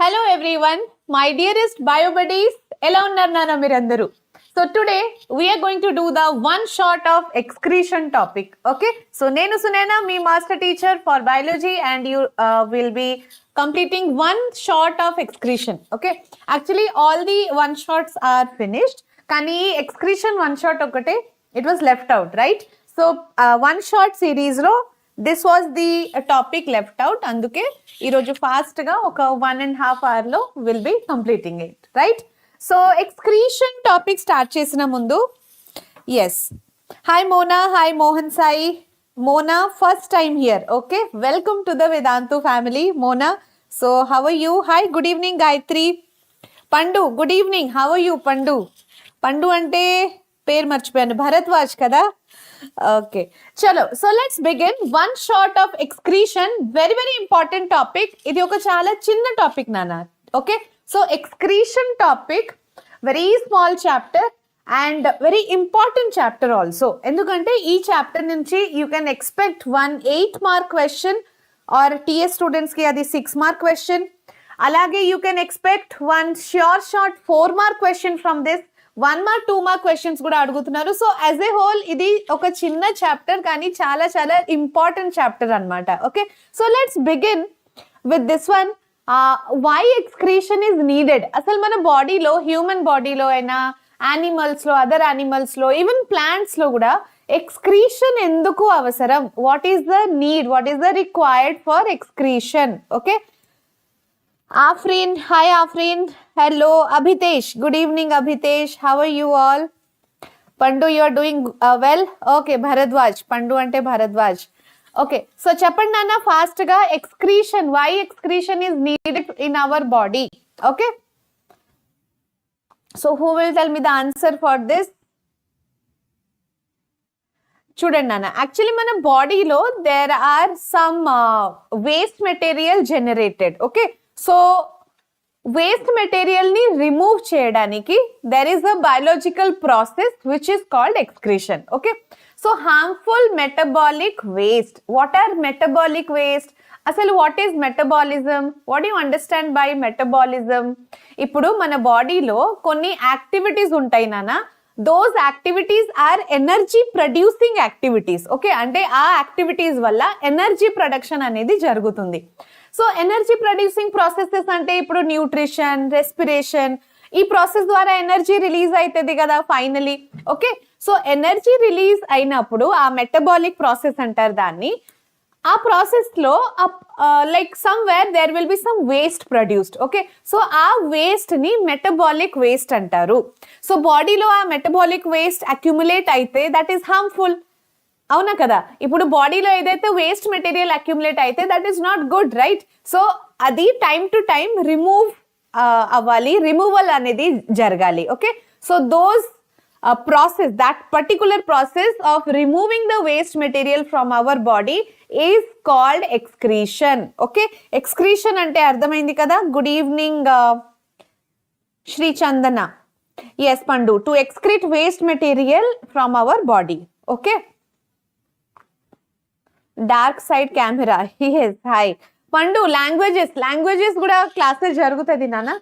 Hello everyone, my dearest bio buddies. ఎలా ఉన్నారు నాన్న మీరందరూ? So today we are going to do the one shot of excretion topic. Okay, so నేను సునైనా మీ master teacher for biology and you will be completing one shot of excretion. Okay, actually all the one shots are finished, కానీ excretion one shot ఒకటే it was left out, right? So one shot series లో this was the topic left out. అందుకే ఈరోజు fast గా ఒక 1.5 hour లో will be completing it, right? So excretion topic start చేసిన ముందు yes, hi Mona, hi Mohan Sai. Mona first time here, okay, welcome to the Vedantu family Mona. So how are you? Hi, good evening Gayatri. పండు, good evening, how are you? పండు, పండు అంటే పేరు మర్చిపోయాను, భరద్వాజ్ కదా. Okay, chalo, so let's begin. One shot of excretion, very very important topic. Idi oka chala chinna topic nana. Okay, so excretion topic, very small chapter and very important chapter also. Endukante ee chapter nunchi you can expect one 8 mark question or TS students ki adi 6 mark question. Alage you can expect one sure shot 4 mark question from this. 1 mark 2 mark questions కూడా అడుగుతున్నారు. So as a whole ఇది ఒక చిన్న chapter కానీ చాలా చాలా important chapter అన్నమాట. Okay, so let's begin with this one. Why excretion is needed? అసలు మన బాడీలో, హ్యూమన్ బాడీలో అయినా, యానిమల్స్లో, అదర్ యానిమల్స్లో, ఈవెన్ ప్లాంట్స్లో కూడా ఎక్స్క్రీషన్ ఎందుకు అవసరం? What is the need, what is the required for excretion? Okay, Afreen, hi Afreen, hello Abhitesh, good evening Abhitesh, how are you all? Pandu, you are doing well? Okay, Bharadwaj, Pandu ante Bharadwaj. Okay, so చెప్పండి నాన్న fast గా, excretion, why excretion is needed in our body? Okay, so who will tell me the answer for this? చూడండి నాన్న, actually మన బాడీలో there are some waste material generated. Okay, so waste మెటీరియల్ని remove చేయడానికి there is a biological process which is called excretion. Okay, so harmful metabolic waste. What are metabolic waste? అసలు what is metabolism? What you understand by metabolism? ఇప్పుడు మన బాడీలో కొన్ని activities ఉంటాయి నాన్న, those activities are energy producing activities. Okay, అంటే ఆ activities వల్ల ఎనర్జీ ప్రొడక్షన్ అనేది జరుగుతుంది. సో ఎనర్జీ ప్రొడ్యూసింగ్ ప్రాసెసెస్ అంటే ఇప్పుడు న్యూట్రిషన్, రెస్పిరేషన్, ఈ ప్రాసెస్ ద్వారా ఎనర్జీ రిలీజ్ అవుతుంది కదా finally. Okay, so energy release అయినప్పుడు ఆ మెటబాలిక్ ప్రాసెస్ అంటారు దాన్ని. ఆ ప్రాసెస్ లో like somewhere there will be some waste produced. Okay, so ఆ వేస్ట్ ని మెటబాలిక్ వేస్ట్ అంటారు. సో బాడీలో ఆ మెటబాలిక్ వేస్ట్ అక్యుములేట్ అయితే దట్ ఈస్ హార్మ్ఫుల్, అవునా కదా? ఇప్పుడు బాడీలో ఏదైతే వేస్ట్ మెటీరియల్ అక్యుములేట్ అయితే that is not good, right? So అది టైం టు టైం రిమూవ్ అవ్వాలి, రిమూవల్ అనేది జరగాలి. Okay, so those process, that particular process of removing the waste material from our body is called excretion. Okay, excretion ante ardhamaindi kada. Good evening Shri Chandana. Yes Pandu, to excrete waste material from our body. Okay, dark side camera. Yes, hi Pandu. Languages kuda classes jarugutadi nana.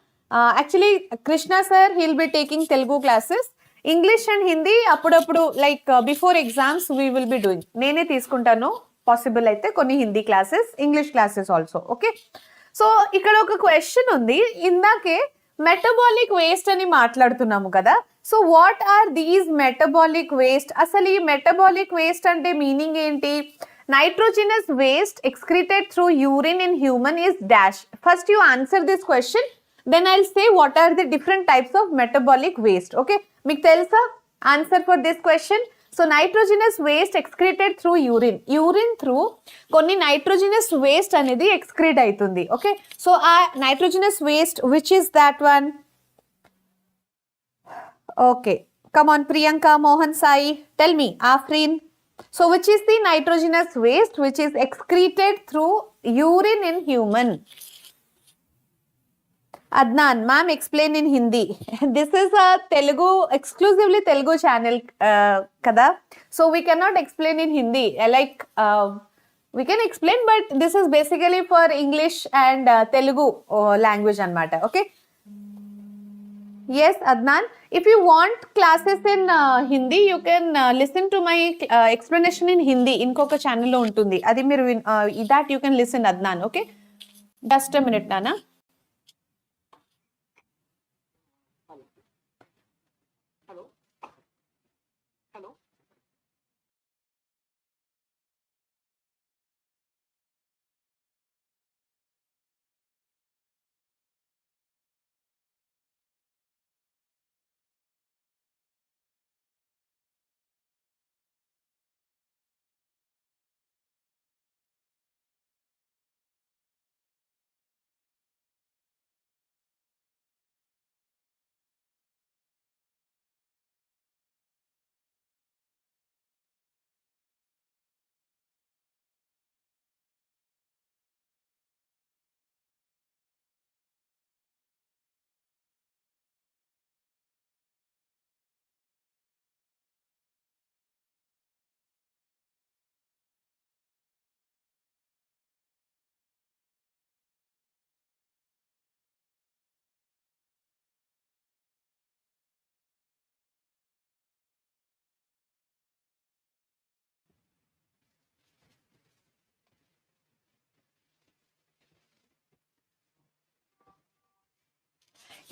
Actually Krishna sir, he'll be taking Telugu classes, English and Hindi అప్పుడప్పుడు like before exams we will be doing. నేనే తీసుకుంటాను possible అయితే కొన్ని Hindi classes, English classes also. Okay, so ఇక్కడ ఒక question ఉంది. ఇందాకే metabolic waste అని మాట్లాడుతున్నాము కదా. So what are these metabolic waste? అసలు ఈ మెటబాలిక్ వేస్ట్ అంటే మీనింగ్ ఏంటి? Nitrogenous waste excreted through urine in human is dash. First you answer this question, then I'll say what are the different types of metabolic waste. Okay, మీకు తెలుసా answer for this question? So nitrogenous waste excreted through urine. Urine through కొన్ని nitrogenous waste అనేది excrete అవుతుంది. Okay, so ఆ nitrogenous waste which is that one? Okay, come on Priyanka, Mohan Sai, tell me. Afreen, so which is the nitrogenous waste which is excreted through urine in human? Adnan, ma'am, explain in Hindi. This is a Telugu, exclusively Telugu channel, kada. So we cannot explain in Hindi. Like we can explain, but this is basically for English and Telugu language anamata. Okay. Yes, Adnan. If you want classes in Hindi, you can listen to my explanation in Hindi. Inkoka channel lo untundi. Adi మీరు that you can listen, Adnan. Okay. Just a minute, Nana.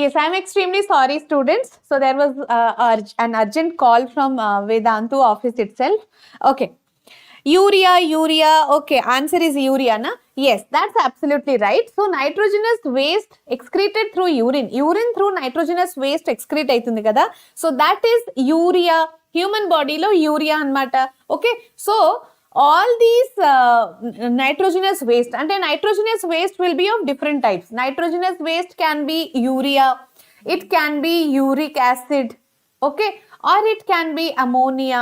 Yes, I'm extremely sorry, students. So there was an urgent call from Vedantu office itself. Okay. Urea. Okay, answer is urea, na? Yes, that's absolutely right. So nitrogenous waste excreted through urine. Urine through nitrogenous waste excrete aitundi kada. So that is urea. Human body lo urea anmata. Okay. So all these nitrogenous waste, and nitrogenous waste will be of different types. Nitrogenous waste can be urea, it can be uric acid, okay, or it can be ammonia.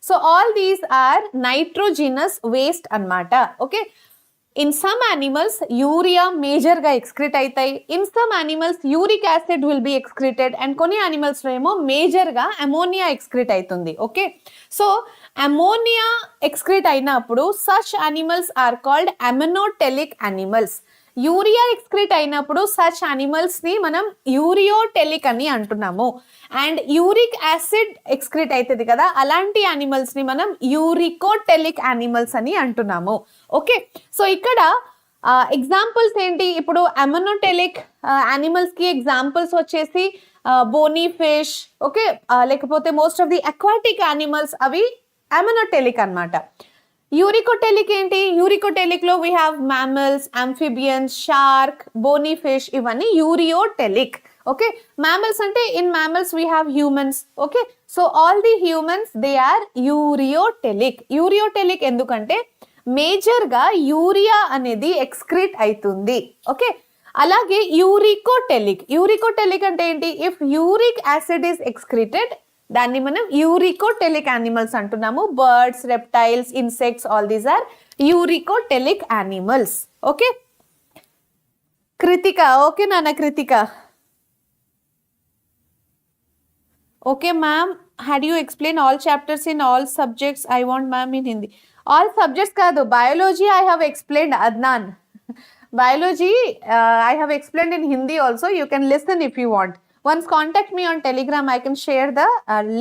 So all these are nitrogenous waste anmata. Okay. In some animals, urea major ga excrete aitai. In some animals, uric acid will be excreted, and koni animals lo emo major ga ammonia excrete aitundi. Okay. So ammonia excrete ainappudu such animals are called ammonotelic animals. Urea excrete అయినప్పుడు such animals ని మనం ureotelic అని అంటున్నాము. And uric acid excrete అవుతుంది కదా, అలాంటి animals ని మనం యూరికోటెలిక్ అనిమల్స్ అని అంటున్నాము. ఓకే, సో ఇక్కడ ఎగ్జాంపుల్స్ ఏంటి? ఇప్పుడు అమోనోటెలిక్ అనిమల్స్ కి ఎగ్జాంపుల్స్ వచ్చేసి బోనీ ఫిష్, ఓకే, లేకపోతే most of the aquatic animals అవి అమోనోటెలిక్ అన్నమాట. యూరికోటెలిక్ ఏంటి? యూరికోటెలిక్ లో we have mammals, amphibians, shark, bony fish, ఇవన్నీ యూరియోటెలిక్. ఓకే, మ్యామల్స్ అంటే in mammals we have humans. Okay, so all the humans they are ureotelic. Ureotelic ఎందుకంటే major గా urea అనేది excrete అవుతుంది. ఓకే, అలాగే యూరికోటెలిక్. యూరికోటెలిక్ అంటే ఏంటి? If uric acid is excreted దాన్ని మనం యూరికోటెలిక్ యానిమల్స్ అంటున్నాము. Birds, reptiles, insects, all these are uricotelic animals. Okay, Kritika. Okay నాన్న, Kritika. Okay ma'am, had you explain all chapters in all subjects? I want ma'am in Hindi. All subjects కాదు, biology I have explained, Adnan. Biology, I have explained in Hindi also. You can listen if you want. Once contact me on Telegram, I can share the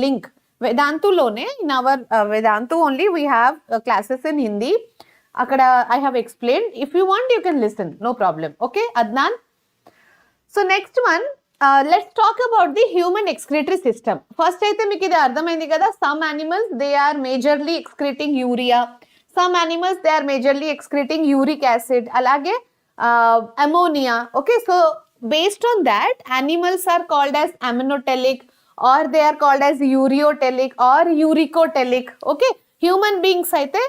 link. Vedantu lone, in our Vedantu only we have classes in Hindi. Akada I have explained. If you want, you can listen. No problem. Okay, Adnan. So next one, let's talk about the human excretory system. First aithe meeku idi ardhamaindi kada. Some animals they are majorly excreting urea. Some animals they are majorly excreting uric acid. Alage ammonia. Okay, so based on that, animals are called as ammonotelic, or they are called as ureotelic or uricotelic. Okay, human beings aithe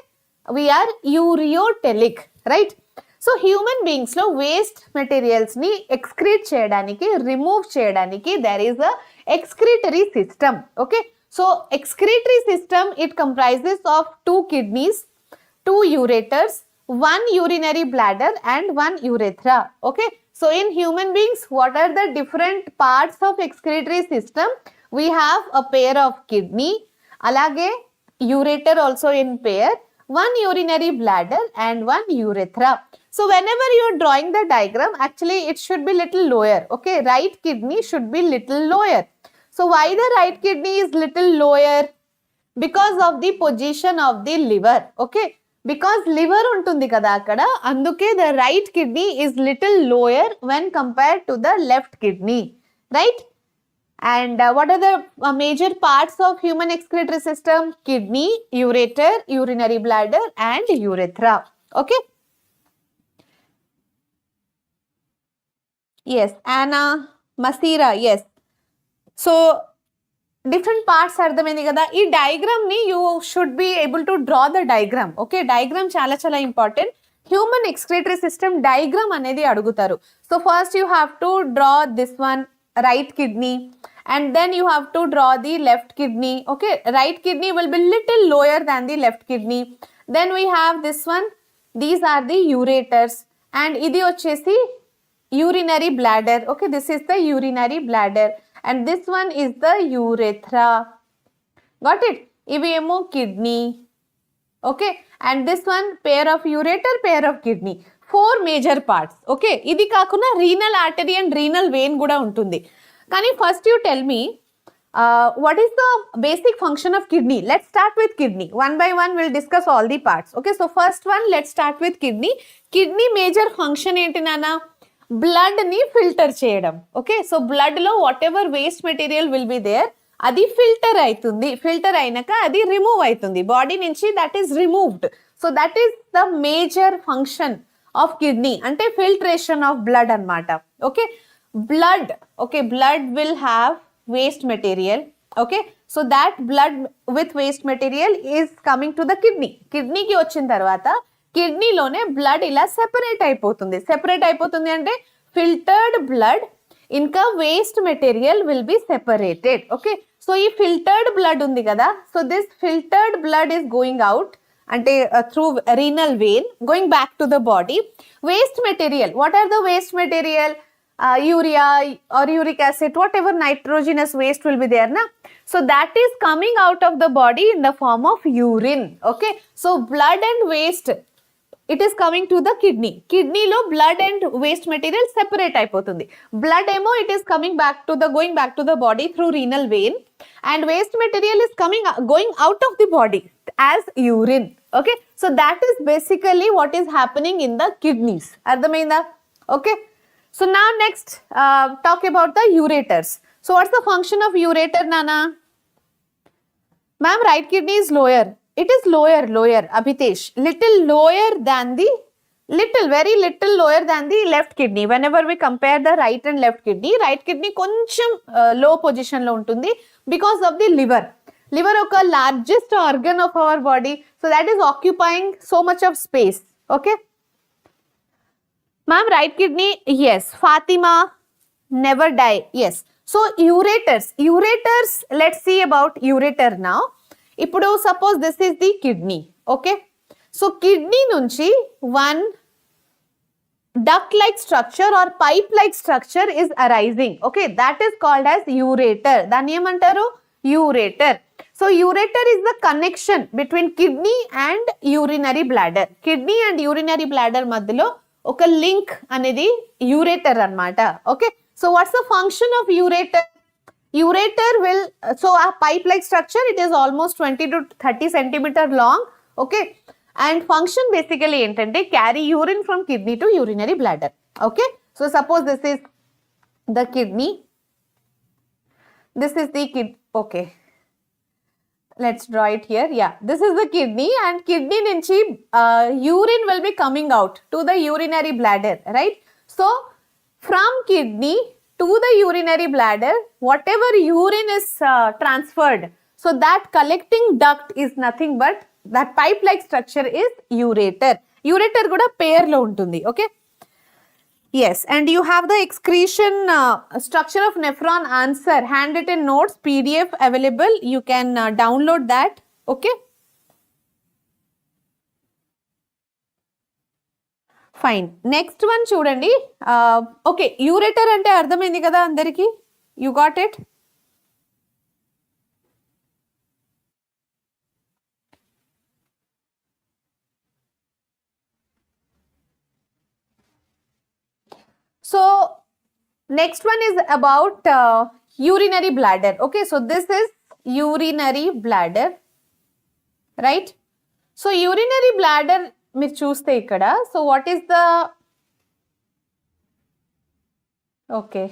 we are ureotelic, right? So human beings lo waste materials ni excrete cheyadaniki, remove cheyadaniki there is a excretory system. Okay, so excretory system, it comprises of 2 kidneys, 2 ureters, 1 urinary bladder and 1 urethra. Okay, so in human beings, what are the different parts of excretory system? We have a pair of kidney, alage ureter also in pair, one urinary bladder and one urethra. So whenever you are drawing the diagram, actually it should be little lower. Okay, right kidney should be little lower. So why the right kidney is little lower? Because of the position of the liver. Okay, because liver untundi kada akkada, anduke the right kidney is little lower when compared to the left kidney, right? And what are the major parts of human excretory system? Kidney, ureter, urinary bladder and urethra. Okay. Yes, Anna, Masira, yes. So different parts అర్థమైంది కదా. ఈ diagram ని you should be able to draw the diagram. Okay, diagram చాలా చాలా important. Human excretory system diagram అనేది అడుగుతారు. So first you have to draw this one right kidney and then you have to draw the left kidney. Okay, right kidney will be little lower than the left kidney. Then we have this one, these are the ureters and idi vachesi urinary bladder. Okay, this is the urinary bladder and this one is the urethra. Got it? Ivi emo kidney. Okay, and this one pair of ureter, pair of kidney. Four major parts. Okay, idi kakuna renal artery and renal vein kuda untundi. Kani first you tell me what is the basic function of kidney. Let's start with kidney. One by one we'll discuss all the parts. Okay, so first one, let's start with kidney. Kidney major function enti nana? Blood ni filter cheyadam. Okay, so blood lo whatever waste material will be there, adi filter aitundi. Filter ainaka adi remove aitundi body nunchi, that is removed. So that is the major function of kidney, ante filtration of blood anamata. Okay, blood, okay, blood will have waste material. Okay, so that blood with waste material is coming to the kidney. Kidney ki vachin tarvata kidney lone blood ila separate అయిపోతుంది. Separate అయిపోతుంది అంటే filtered blood ఇంకా waste material will be separated. Okay, so ఈ filtered blood ఉంది కదా, so this filtered blood is going out అంటే through renal vein going back to the body. Waste material, what are the waste material? Urea or uric acid, whatever nitrogenous waste will be there na, so that is coming out of the body in the form of urine. Okay, so blood and waste, it is coming to the kidney. Kidney lo blood and waste material separate అయిపోతుంది. Blood emo it is coming back to the going back to the body through renal vein and waste material is going out of the body as urine. Okay, so that is basically what is happening in the kidneys. అర్థమైందా? Okay, so now next talk about the ureters. So what's the function of ureter, Nana? Ma'am, right kidney is lower. It is lower, Abhitesh, little lower than the, very little lower than the left kidney. Whenever we compare the right and left kidney koncham low position lo untundi because of the liver. Liver oka largest organ of our body, so that is occupying so much of space. Okay, ma'am, right kidney, yes. Fatima, never die, yes. So ureters, let's see about ureter now. Ippudu suppose this is the kidney. Okay, so kidney nunchi one duct like structure or pipe like structure is arising. Okay, that is called as ureter. Dani emantaru? Ureter. So ureter is the connection between kidney and urinary bladder. Kidney and urinary bladder madhyalo oka link anedi ureter anamata. Okay, so what's the function of ureter? Ureter will, so a pipe like structure, it is almost 20 to 30 centimeter long. Okay, and function basically entante carry urine from kidney to urinary bladder. Okay, so suppose this is the kidney, this is the okay, let's draw it here. Yeah, this is the kidney and kidney nunchi urine will be coming out to the urinary bladder, right? So from kidney to the urinary bladder, whatever urine is transferred, so that collecting duct is nothing but that pipe like structure is ureter. Ureter kuda pair lo untundi. Okay, yes, and you have the excretion structure of nephron answer, handwritten notes, PDF available, you can download that. Okay, fine. Next one చూడండి. Okay, ureter అంటే అర్థమైంది కదా అందరికి, you got it? So next one is about urinary bladder. Okay, so this is urinary bladder, right? So urinary bladder మీరు చూస్తే ఇక్కడ, so what is the, okay,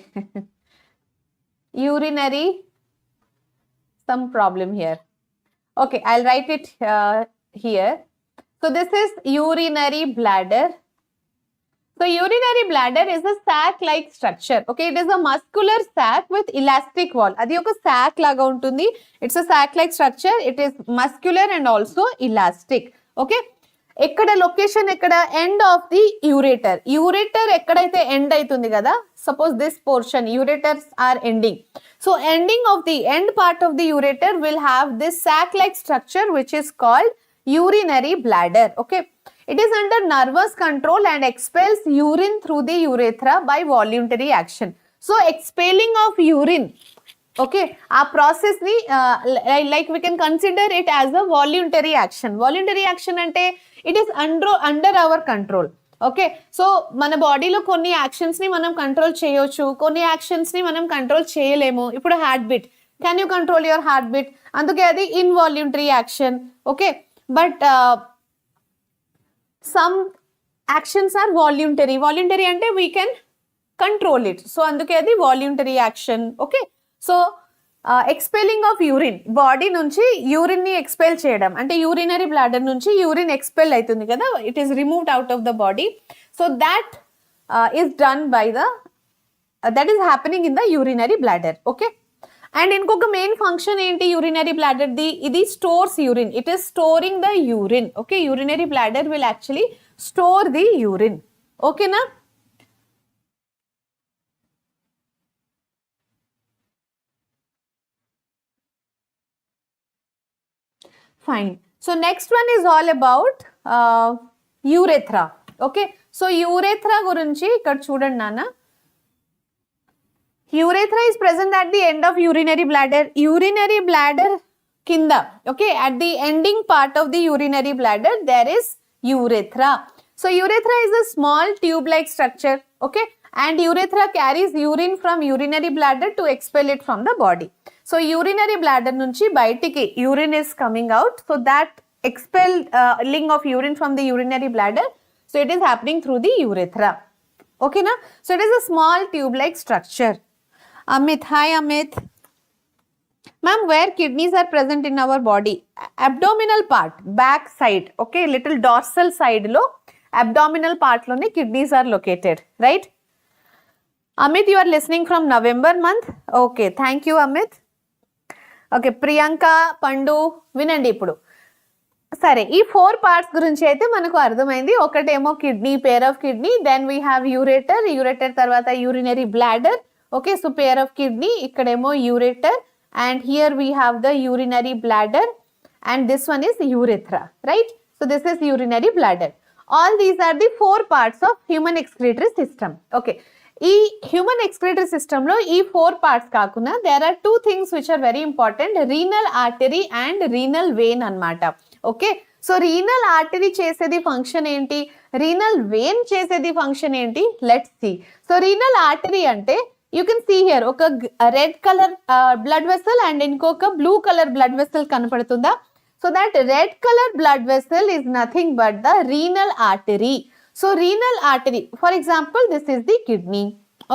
urinary, some problem here. Okay, I'll write it here. So this is urinary bladder. So urinary bladder is a sac-like structure. Okay, it is a muscular sac with elastic wall. Adi oka sac laga untundi. It's a sac-like structure. It is muscular and also elastic. Okay. Ekkada location ekkada end of the ureter. Ureter ekkadaithe end aitundi kada. Suppose this portion ureters are ending. So ending of the end part of the ureter will have this sac-like structure which is called urinary bladder. Okay. It is under nervous control and expels urine through the urethra by voluntary action. So expelling of urine, okay, our process ni like we can consider it as a voluntary action. Voluntary action ante it is under our control. Okay, so మన బాడీలో కొన్ని actions ని మనం control చేయొచ్చు, కొన్ని actions ని మనం control చేయలేము. ఇప్పుడు heartbeat, can you control your heartbeat? అందుకే అది involuntary action. Okay, but some actions are voluntary. Voluntary ante we can control it. So అందుకే అది voluntary action. Okay, so expelling of urine, body నుంచి urine ని expel చేయడం అంటే urinary bladder నుంచి urine expel అవుతుంది కదా, it is removed out of the body. So that is done by the that is happening in the urinary bladder. Okay, and ఇంకొక main function ఏంటి urinary bladder ది? ఇది stores urine. It is storing the urine. Okay, urinary bladder will actually store the urine. ఓకేనా? Fine. So next one is all about urethra. Okay, so urethra గురించి ఇక్కడ చూడండి నాన్న. Urethra is present at the end of urinary bladder. Urinary bladder kinda, okay, at the ending part of the urinary bladder there is urethra. So urethra is a small tube-like structure, okay, and urethra carries urine from urinary bladder to expel it from the body. So urinary bladder nunchi bayatiki urine is coming out. So that expelling of urine from the urinary bladder, so it is happening through the urethra. Okay na? So it is a small tube-like structure. Amit, hi Amit. Ma'am, where kidneys are present in our body? Abdominal part, back side, okay, little dorsal side lo, abdominal part lo ne kidneys are located, right? Amit, you are listening from November month? Okay, thank you Amit. Okay, Priyanka, Pandu, వినండి ఇప్పుడు. సరే, ఈ 4 parts గురించి అయితే మనకు అర్థమైంది. ఒకటేమో kidney, pair of kidney, then we have ureter, ureter తర్వాత urinary bladder. Okay, so pair of kidney, ikkademo ureter, and here we have the urinary bladder, and this one is urethra, right? So this is urinary bladder. All these are the 4 parts of human excretory system. Okay, ee human excretory system lo ee 4 parts kaakuna there are 2 things which are very important: renal artery and renal vein anamata. Okay, so renal artery chesedi function enti, renal vein chesedi function enti, let's see. So renal artery ante you can see here oka red color blood vessel and inkoka blue color blood vessel kanapadutunda. So that red color blood vessel is nothing but the renal artery. So renal artery, for example, this is the kidney.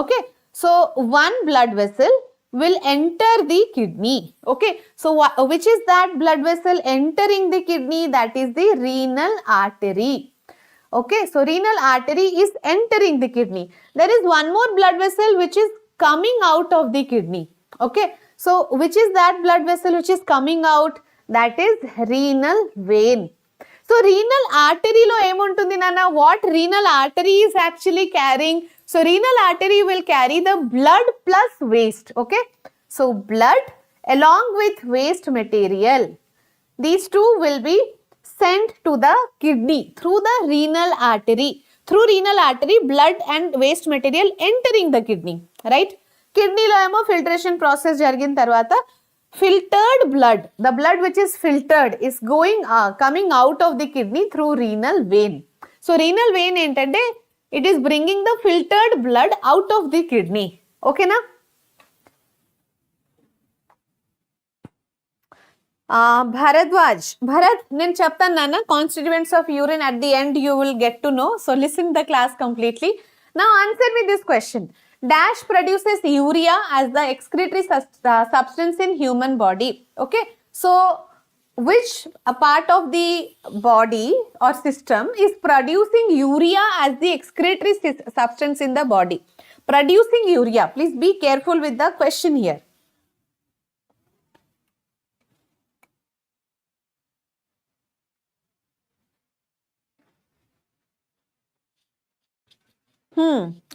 Okay, so one blood vessel will enter the kidney. Okay, so which is that blood vessel entering the kidney? That is the renal artery. Okay, so renal artery is entering the kidney. There is one more blood vessel which is coming out of the kidney. Okay, so which is that blood vessel which is coming out? That is renal vein. So renal artery lo emuntundi nana? What renal artery is actually carrying? So renal artery will carry the blood plus waste. Okay, so blood along with waste material, these two will be sent to the kidney through the renal artery. Through renal artery, blood and waste material entering the kidney, right? Kidney lo emo filtration process jarigin tarvata filtered blood, the blood which is filtered is coming out of the kidney through renal vein. So renal vein entante It is bringing the filtered blood out of the kidney. Okay na? Bharat, నేను చెప్తాను నాన్న, constituents of urine at the end you will get to know. So listen the class completely. Now answer me this question. Dash produces urea as the excretory substance in human body. Okay. So which a part of the body or system is producing urea as the excretory substance in the body? Producing urea. Please be careful with the question here.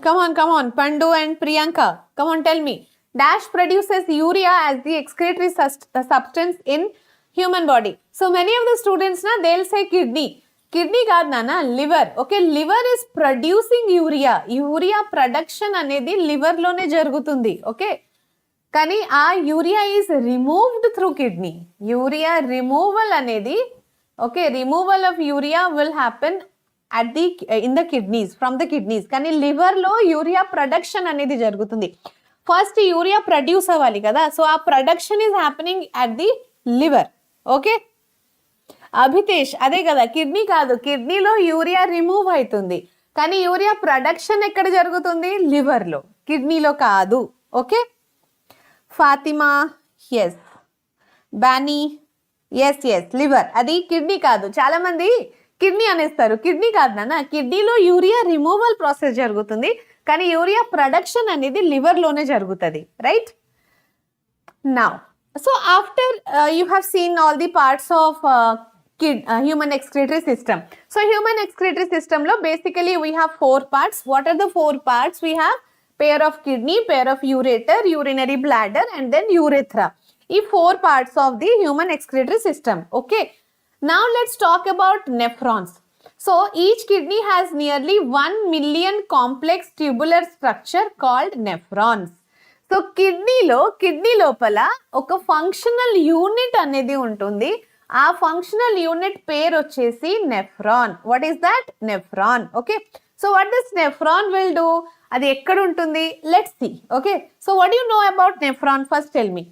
Come on, Pandu and Priyanka. Come on, tell me. Dash produces urea as the excretory substance in human body. So many of the students, they'll say kidney. Kidney kaadu nana, liver. Okay, liver is producing urea. Urea production anedi liver lone jarugutundi. Okay. Kani urea is removed through kidney. Urea removal anedi, okay, removal of urea will happen at the in the kidneys, from the kidneys. Kani liver lo urea production anedi jarugutundi. First urea produce avali kada, so our production is happening at the liver. Okay, Abhitesh అదే కదా, kidney కాదు, కిడ్నీలో urea remove అవుతుంది, కానీ urea production ఎక్కడ జరుగుతుంది? లివర్లో, కిడ్నీలో కాదు. Okay, Fatima yes, Bani yes, liver, అది కిడ్నీ కాదు. చాలా మంది కిడ్నీ అనేస్తారు, కిడ్నీ కాదు నాన్న, కిడ్నీలో యూరియా రిమూవల్ ప్రాసెస్ జరుగుతుంది, కానీ యూరియా ప్రొడక్షన్ అనేది లివర్లోనే జరుగుతుంది. Right now, so after you have seen all the parts of human excretory system. So human excretory system lo basically we have 4 parts. What are the 4 parts? We have pair of kidney, pair of ureter, urinary bladder, and then urethra. These 4 parts of the human excretory system. Okay, now let's talk about nephrons. So each kidney has nearly 1 million complex tubular structure called nephrons. So kidney లోపల ఒక functional unit అనేది ఉంటుంది. ఆ functional unit పేరు వచ్చేసి nephron. What is that? Nephron. Okay, so what this nephron will do? అది ఎక్కడ ఉంటుంది? Let's see. Okay, so what you know about nephron? First tell me.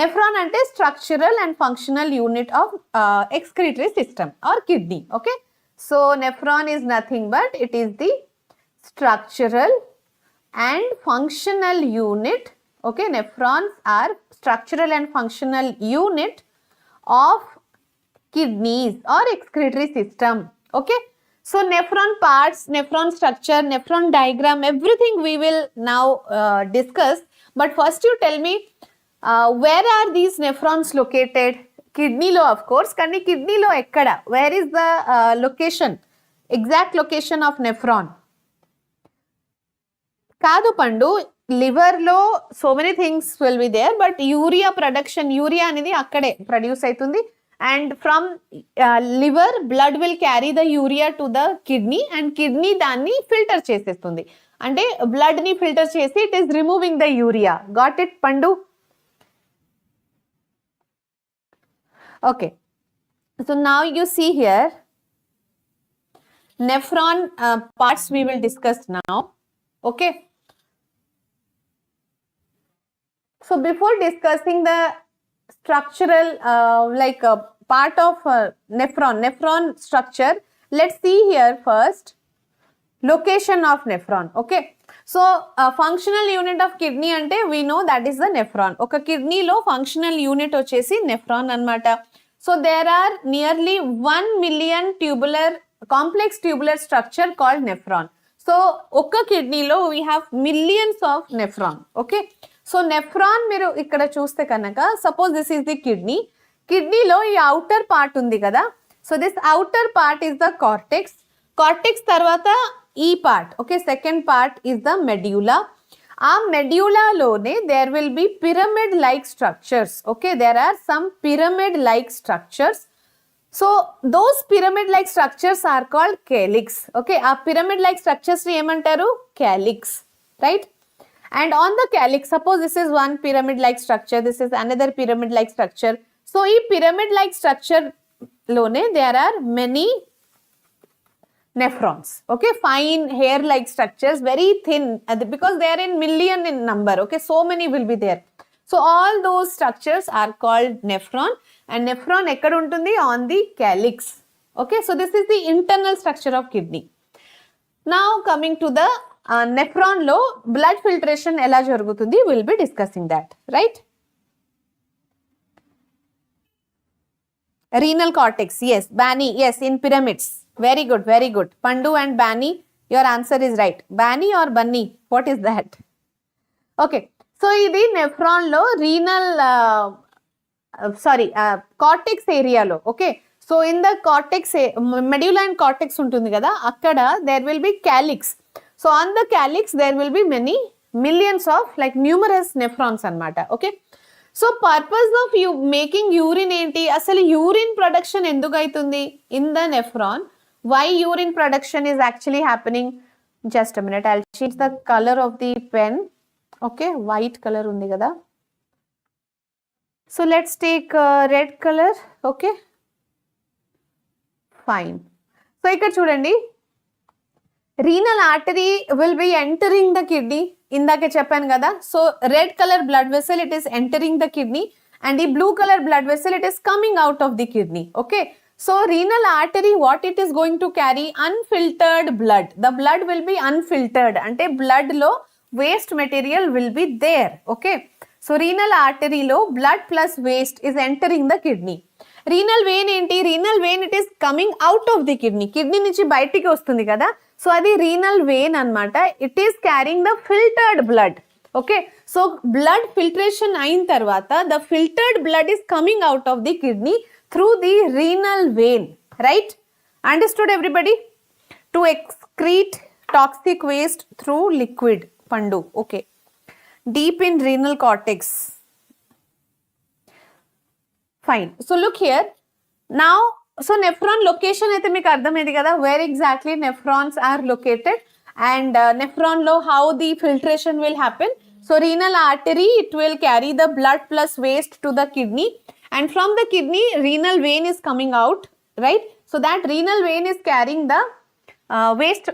Nephron అంటే structural and functional unit of excretory system or kidney. Okay, so nephron is nothing but it is the structural and functional unit. Okay, nephrons are structural and functional unit of kidneys or excretory system. Okay, so nephron parts, nephron structure, nephron diagram, everything we will now discuss. But first you tell me, where are these nephrons located? Kidney lo, of course, కానీ kidney lo ekkada? Where is the location, exact location of nephron? కాదు పండు, liver లో so many things will be there, but urea production, urea అనేది అక్కడే produce అవుతుంది. And from liver blood will carry the urea to the kidney, and kidney దాన్ని filter చేసేస్తుంది. అంటే blood ని ఫిల్టర్ చేసి it is removing the urea. Got it పండు? Okay, so now you see here nephron parts we will discuss now. Okay, so before discussing the structural part of nephron structure, let's see here first location of nephron. Okay, so functional unit of kidney ante we know that is the nephron. Oka kidney lo functional unit vachesi nephron anamata. So there are nearly 1 million complex tubular structure called nephron. So oka kidney lo we have millions of nephron. Okay, so nephron మీరు ఇక్కడ చూస్తే కనుక, suppose this is the kidney. కిడ్నీలో ఈ outer part ఉంది కదా, so this outer part is the cortex. Cortex తర్వాత ఈ part, okay, second part is the medulla. ఆ మెడ్యూలాలోనే there will be pyramid like structures. Okay, there are some pyramid like structures. So those pyramid like structures are called calyx. Okay, ఆ pyramid like structures ని ఏమంటారు? Calyx, right? And on the calyx, suppose this is one pyramid like structure, this is another pyramid like structure. So ee pyramid like structure lone there are many nephrons. Okay, fine hair like structures, very thin, because they are in million in number. Okay, so many will be there. So all those structures are called nephron, and nephron ekkada untundi? On the calyx. Okay, so this is the internal structure of kidney. Now coming to the nephron lo blood filtration ela jarugutundi, we will be discussing that, right? Renal cortex, yes. Bani, yes, in pyramids. Very good, very good. Pandu and Bani, your answer is right. Bani or Bunny? What is that? Okay, so idi nephron lo renal, cortex area lo. Okay, so in the cortex, medulla and cortex untundi kada, akkada there will be calyx. So on the calyx there will be many millions of like numerous nephrons anamata. Okay, so purpose of you making urine enti? Asalu urine production enduku aitundi in the nephron? Why urine production is actually happening? Just a minute, I'll change the color of the pen. Okay, white color undi kada. So let's take red color. Okay, fine. So ikkada chudandi, renal artery will be entering the kidney. Indake cheppanu kada. So red color blood vessel, it is entering the kidney, and the blue color blood vessel, it is coming out of the kidney. Okay, so renal artery, what it is going to carry? Unfiltered blood. The blood will be unfiltered, ante blood lo waste material will be there. Okay, so renal artery lo blood plus waste is entering the kidney. Renal vein enti? Renal vein, it is coming out of the kidney. Kidney nunchi bayatiki vastundi kada. So adi renal vein anamata. It is carrying the filtered blood. Okay, so blood filtration ayin tarvata, the filtered blood is coming out of the kidney through the renal vein, right? Understood everybody? To excrete toxic waste through liquid. Pandu. Okay, deep in renal cortex. Fine. So look here. Now, so nephron location aithe meeku ardhamaindi kada, where exactly nephrons are located, and nephron lo how the filtration will happen. So renal artery, it will carry the blood plus waste to the kidney, and from the kidney renal vein is coming out, right? So that renal vein is carrying the waste,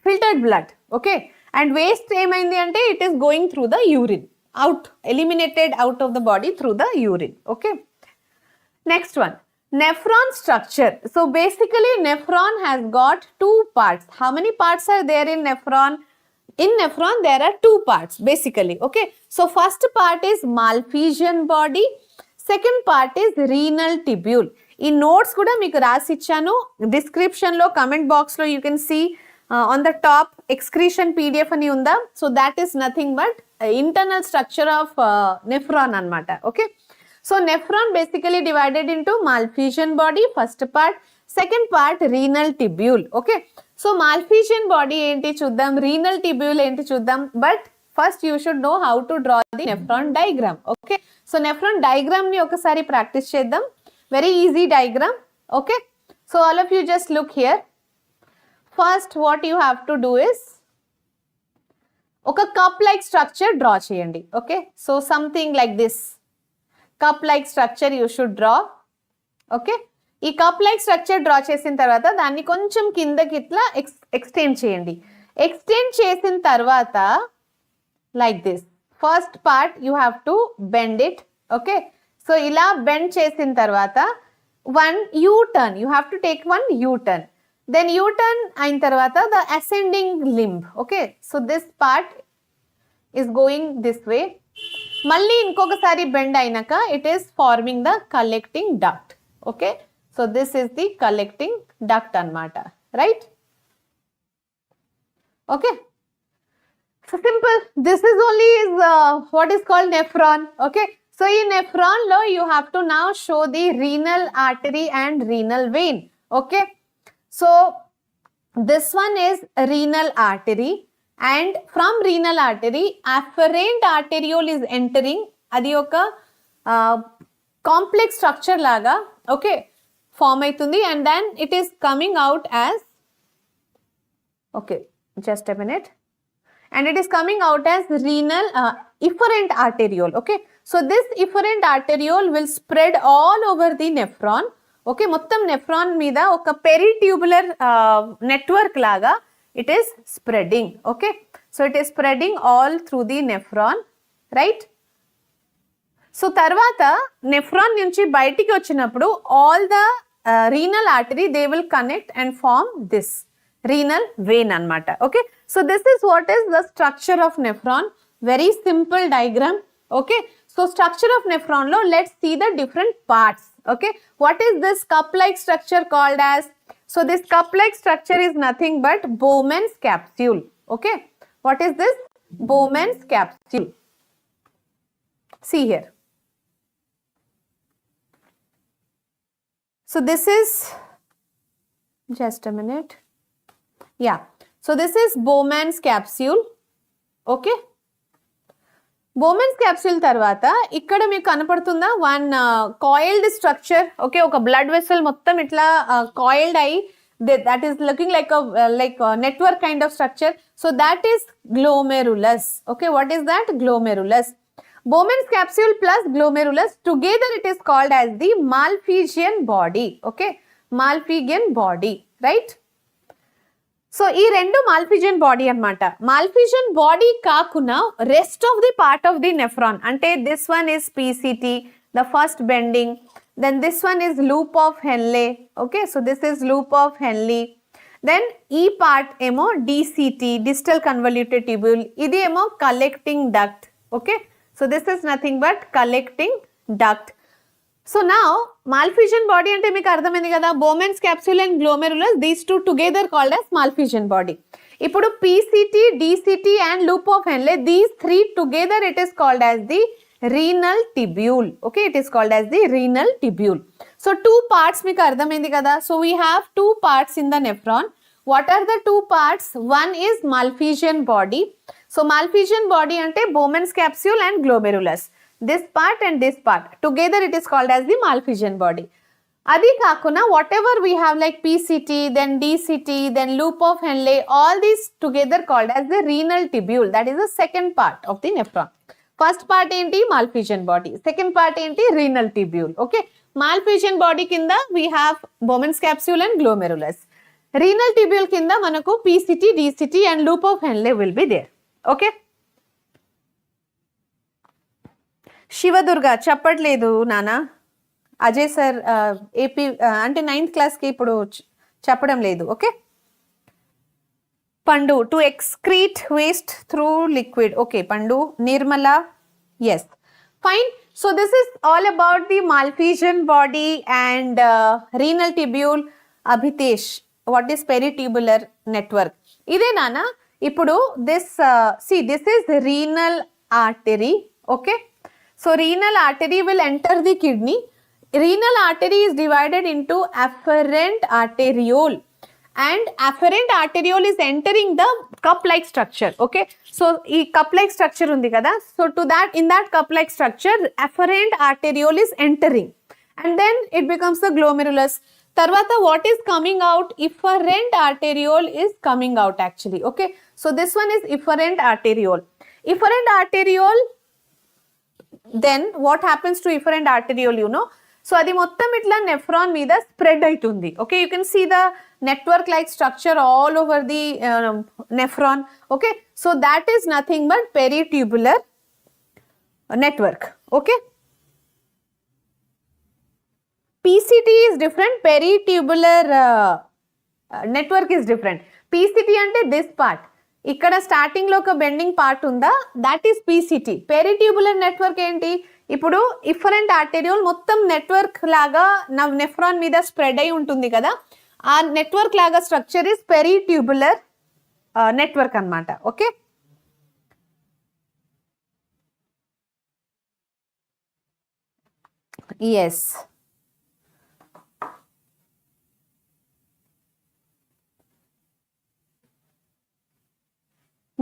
filtered blood. Okay, and waste emaindi ante, it is going through the urine, out, eliminated out of the body through the urine. Okay, next one, nephron structure. So basically nephron has got two parts. How many parts are there in nephron? In nephron there are two parts basically. Okay, so first part is Malpighian body, second part is renal tubule. In notes kuda meeku rasi ichchanu, description lo, comment box lo you can see on the top excretion PDF ani unda. So that is nothing but internal structure of nephron anamata. Okay, so nephron basically divided into Malpighian body, first part, second part renal tubule. Okay, so Malpighian body enti chuddam, renal tubule enti chuddam, but first you should know how to draw the nephron diagram. Okay, so nephron diagram ni okasari practice cheddam. Very easy diagram. Okay, so all of you just look here. First what you have to do is oka cup like structure draw cheyandi. Okay, so something like this cup like structure you should draw. Okay, ఈ cup like structure draw చేసిన తర్వాత దాన్ని కొంచెం కిందకి ఇట్లా extend చేయండి. Extend చేసిన తర్వాత like this, first part you have to bend it. Okay, so ఇలా బెండ్ చేసిన తర్వాత one U turn, you have to take one U turn. Then U turn అయిన తర్వాత the ascending limb. Okay, so this part is going this way. మళ్ళీ ఇంకొకసారి bend అయినాక it is forming the collecting duct. Okay, so this is the collecting duct anamata, right? Okay, so simple. This is only what is called nephron. Okay, so in nephron lo you have to now show the renal artery and renal vein. Okay, so this one is renal artery, and from renal artery afferent arteriole is entering. Adi oka complex structure laga, okay, form aitundi, and then it is coming out as, okay, just a minute, and it is coming out as renal efferent arteriole. Okay, so this efferent arteriole will spread all over the nephron. Okay, మొత్తం nephron మీద ఒక peritubular network లాగా it is spreading. Okay, so it is spreading all through the nephron, right. So తర్వాత నెఫ్రాన్ నుంచి బయటికి వచ్చినప్పుడు all the renal artery they will connect and form this renal vein అన్నమాట. Okay, so this is what is the structure of nephron. Very simple diagram. Okay, so structure of nephron లో let's see the different parts. Okay, what is this cup like structure called as? So this cup like structure is nothing but Bowman's capsule. Okay, what is this? Bowman's capsule. See here. So this is, just a minute, yeah, so this is Bowman's capsule. Okay, Bowman's capsule తర్వాత ఇక్కడ మీకు కనపడుతుందా one coiled structure. Okay, ఒక blood vessel మొత్తం ఇట్లా coiled అయి that is looking like network kind of structure. So that is glomerulus. Okay, what is that? Glomerulus. Bowman's capsule plus glomerulus together it is called as the Malpighian body. Okay, Malpighian body, right. So ఈ రెండు Malpighian body అన్నమాట. Malpighian body కాకుండా rest of the part of the nephron అంటే this one is PCT, the first bending, then this one is loop of Henle. Okay, so this is loop of Henle. Then ఈ part ఏమో DCT, distal convoluted tubule, ఇది ఏమో collecting duct. Okay, so this is nothing but collecting duct. So now Malpighian body అంటే మీకు అర్థమైంది కదా, Bowman's capsule and glomerulus these two together called as Malpighian body. ఇప్పుడు PCT, DCT and loop of Henle these three together it is called as the renal tubule. Okay, it is called as the renal tubule. So two parts మీకు అర్థమైంది కదా. So we have two parts in the nephron. What are the two parts? One is Malpighian body. So Malpighian body అంటే Bowman's capsule and glomerulus. This part and this part together it is called as the malphizian body. Adi kakuna whatever we have like PCT, then DCT, then loop of Henle, all these together called as the renal tubule. That is the second part of the nephron. First part enti malphizian body, second part enti renal tubule. Okay, malphizian body kinda we have Bowman's capsule and glomerulus. Renal tubule kinda manaku PCT, DCT and loop of Henle will be there. Okay, Shiva Durga చెప్పట్లేదు నానా. Ajay sir AP అంటే 9th క్లాస్కి ఇప్పుడు చెప్పడం లేదు. Okay, పండు to excrete waste through liquid. Okay పండు. Nirmala, yes, fine. So this is all about the Malpighian body and renal tubule. Abhitesh, what is peritubular network? ఇదే నానా. ఇప్పుడు this this is renal artery. Okay, so renal artery will enter the kidney. Renal artery is divided into afferent arteriole and afferent arteriole is entering the cup like structure. Okay, so ee cup like structure undi kada. So to that, in that cup like structure afferent arteriole is entering and then it becomes the glomerulus. Tarvata what is coming out? Efferent arteriole is coming out actually. Okay, so this one is efferent arteriole. Efferent arteriole, then what happens to efferent arteriole, you know? So adi mottam itla nephron meeda spread aitundi. Okay, you can see the network like structure all over the nephron. Okay, so that is nothing but peritubular network. Okay, PCT is different, peritubular network is different. PCT ante this part, ఇక్కడ starting లో ఒక bending part ఉందా, that is PCT. పెరిట్యూబులర్ network ఏంటి? ఇప్పుడు efferent arteriole మొత్తం network లాగా nephron మీద spread అయి ఉంటుంది కదా, ఆ నెట్వర్క్ లాగా స్ట్రక్చర్ ఇస్ పెరిట్యూబులర్ నెట్వర్క్ అన్నమాట. Okay, yes.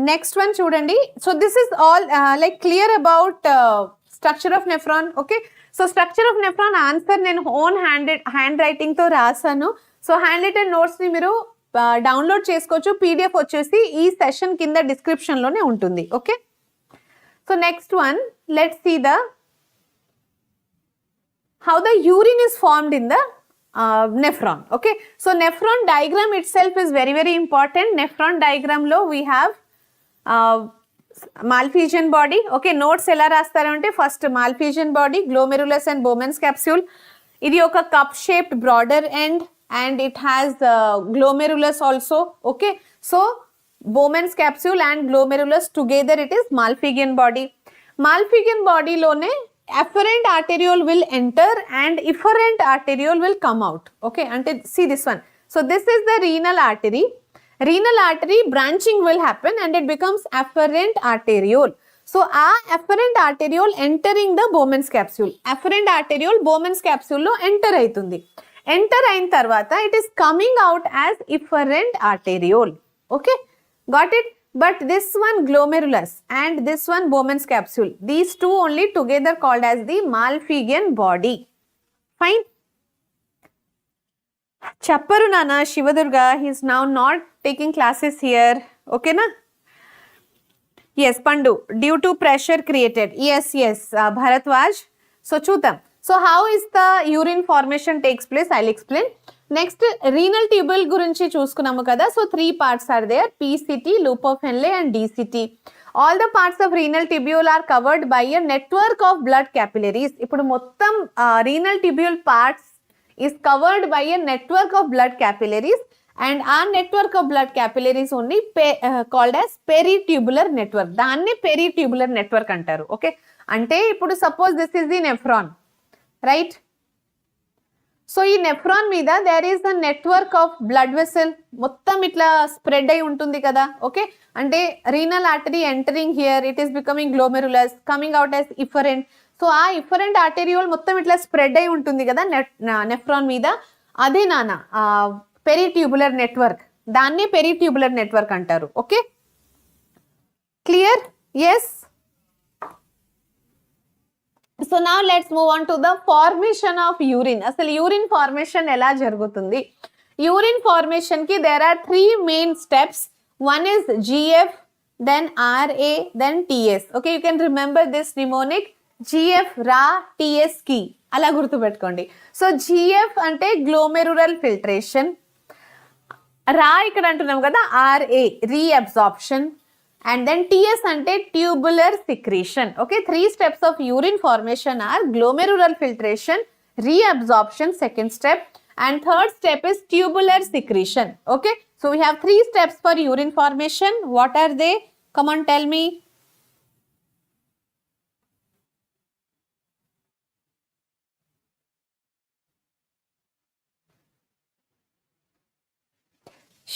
Next one చూడండి. So this is all like clear about structure of nephron. Okay, so structure of nephron answer నేను ఓన్ హ్యాండ్ రైటింగ్ తో రాసాను. సో హ్యాండ్ రిటెన్ నోట్స్ ని మీరు download చేసుకోవచ్చు. PDF వచ్చేసి ఈ సెషన్ కింద డిస్క్రిప్షన్ లోనే ఉంటుంది. Okay, so next one let's see the how the urine is formed in the nephron. Okay, so nephron diagram itself is very very important. Nephron diagram lo we have Malpighian body. Okay, notes ela rastarante, first Malpighian body, glomerulus and Bowman's capsule. Idi oka cup shaped broader end and it has glomerulus also. Okay, so Bowman's capsule and glomerulus together it is Malpighian body. Malpighian body lone afferent arteriole will enter and efferent arteriole will come out. Okay, ante see this one. So this is the renal artery. Renal artery branching will happen and it becomes afferent arteriole. So afferent arteriole entering the Bowman's capsule. Afferent arteriole Bowman's capsule lo enter aitundi. Enter ayin tarvata it is coming out as efferent arteriole. Okay, got it? But this one glomerulus and this one Bowman's capsule, these two only together called as the Malpighian body. Fine. Chapparu Nana Shivadurga, he is now not taking classes here. Okay na? Yes, Pandu, due to pressure created. Yes, Bharatwaj. So chudam. So how is the urine formation takes place? I'll explain. Next, renal tubule gurinchi chuskunamu kada. So 3 parts are there: PCT, loop of Henle and DCT. All the parts of renal tubule are covered by a network of blood capillaries. Ippudu mottam renal tubule parts is covered by a network of blood capillaries, and our network of blood capillaries only called as peritubular network. Danni peritubular network antaru. Okay, ante ippudu suppose this is the nephron, right? సో ఈ nephron మీద there is a network of blood vessel మొత్తం ఇట్లా spread అయి ఉంటుంది కదా. Okay, అంటే renal artery entering here, it is becoming glomerulus, coming out as efferent. So ఆ ఇఫరెంట్ ఆర్టెరియోల్ మొత్తం ఇట్లా స్ప్రెడ్ అయి ఉంటుంది కదా నెఫ్రాన్ మీద. అదే నాన్న పెరిట్యూబులర్ నెట్వర్క్, దాన్నే పెరిట్యూబులర్ నెట్వర్క్ అంటారు. Okay, clear? Yes. So now let's move on to the formation of urine. అసలు urine formation ఎలా జరుగుతుంది? Urine formation కి there are 3 main steps. One is GF, then RA, then TS. Okay, you can remember this mnemonic: GF, Ra, TS, key. అలా గుర్తుపెట్టుకోండి. So GF అంటే glomerular filtration. Ra ఇక్కడ అంటున్నాం కదా, RA, reabsorption. And then TS ante tubular secretion. Okay, 3 steps of urine formation are glomerular filtration, reabsorption, second step, and third step is tubular secretion. Okay, so we have 3 steps for urine formation. What are they? Come on, tell me.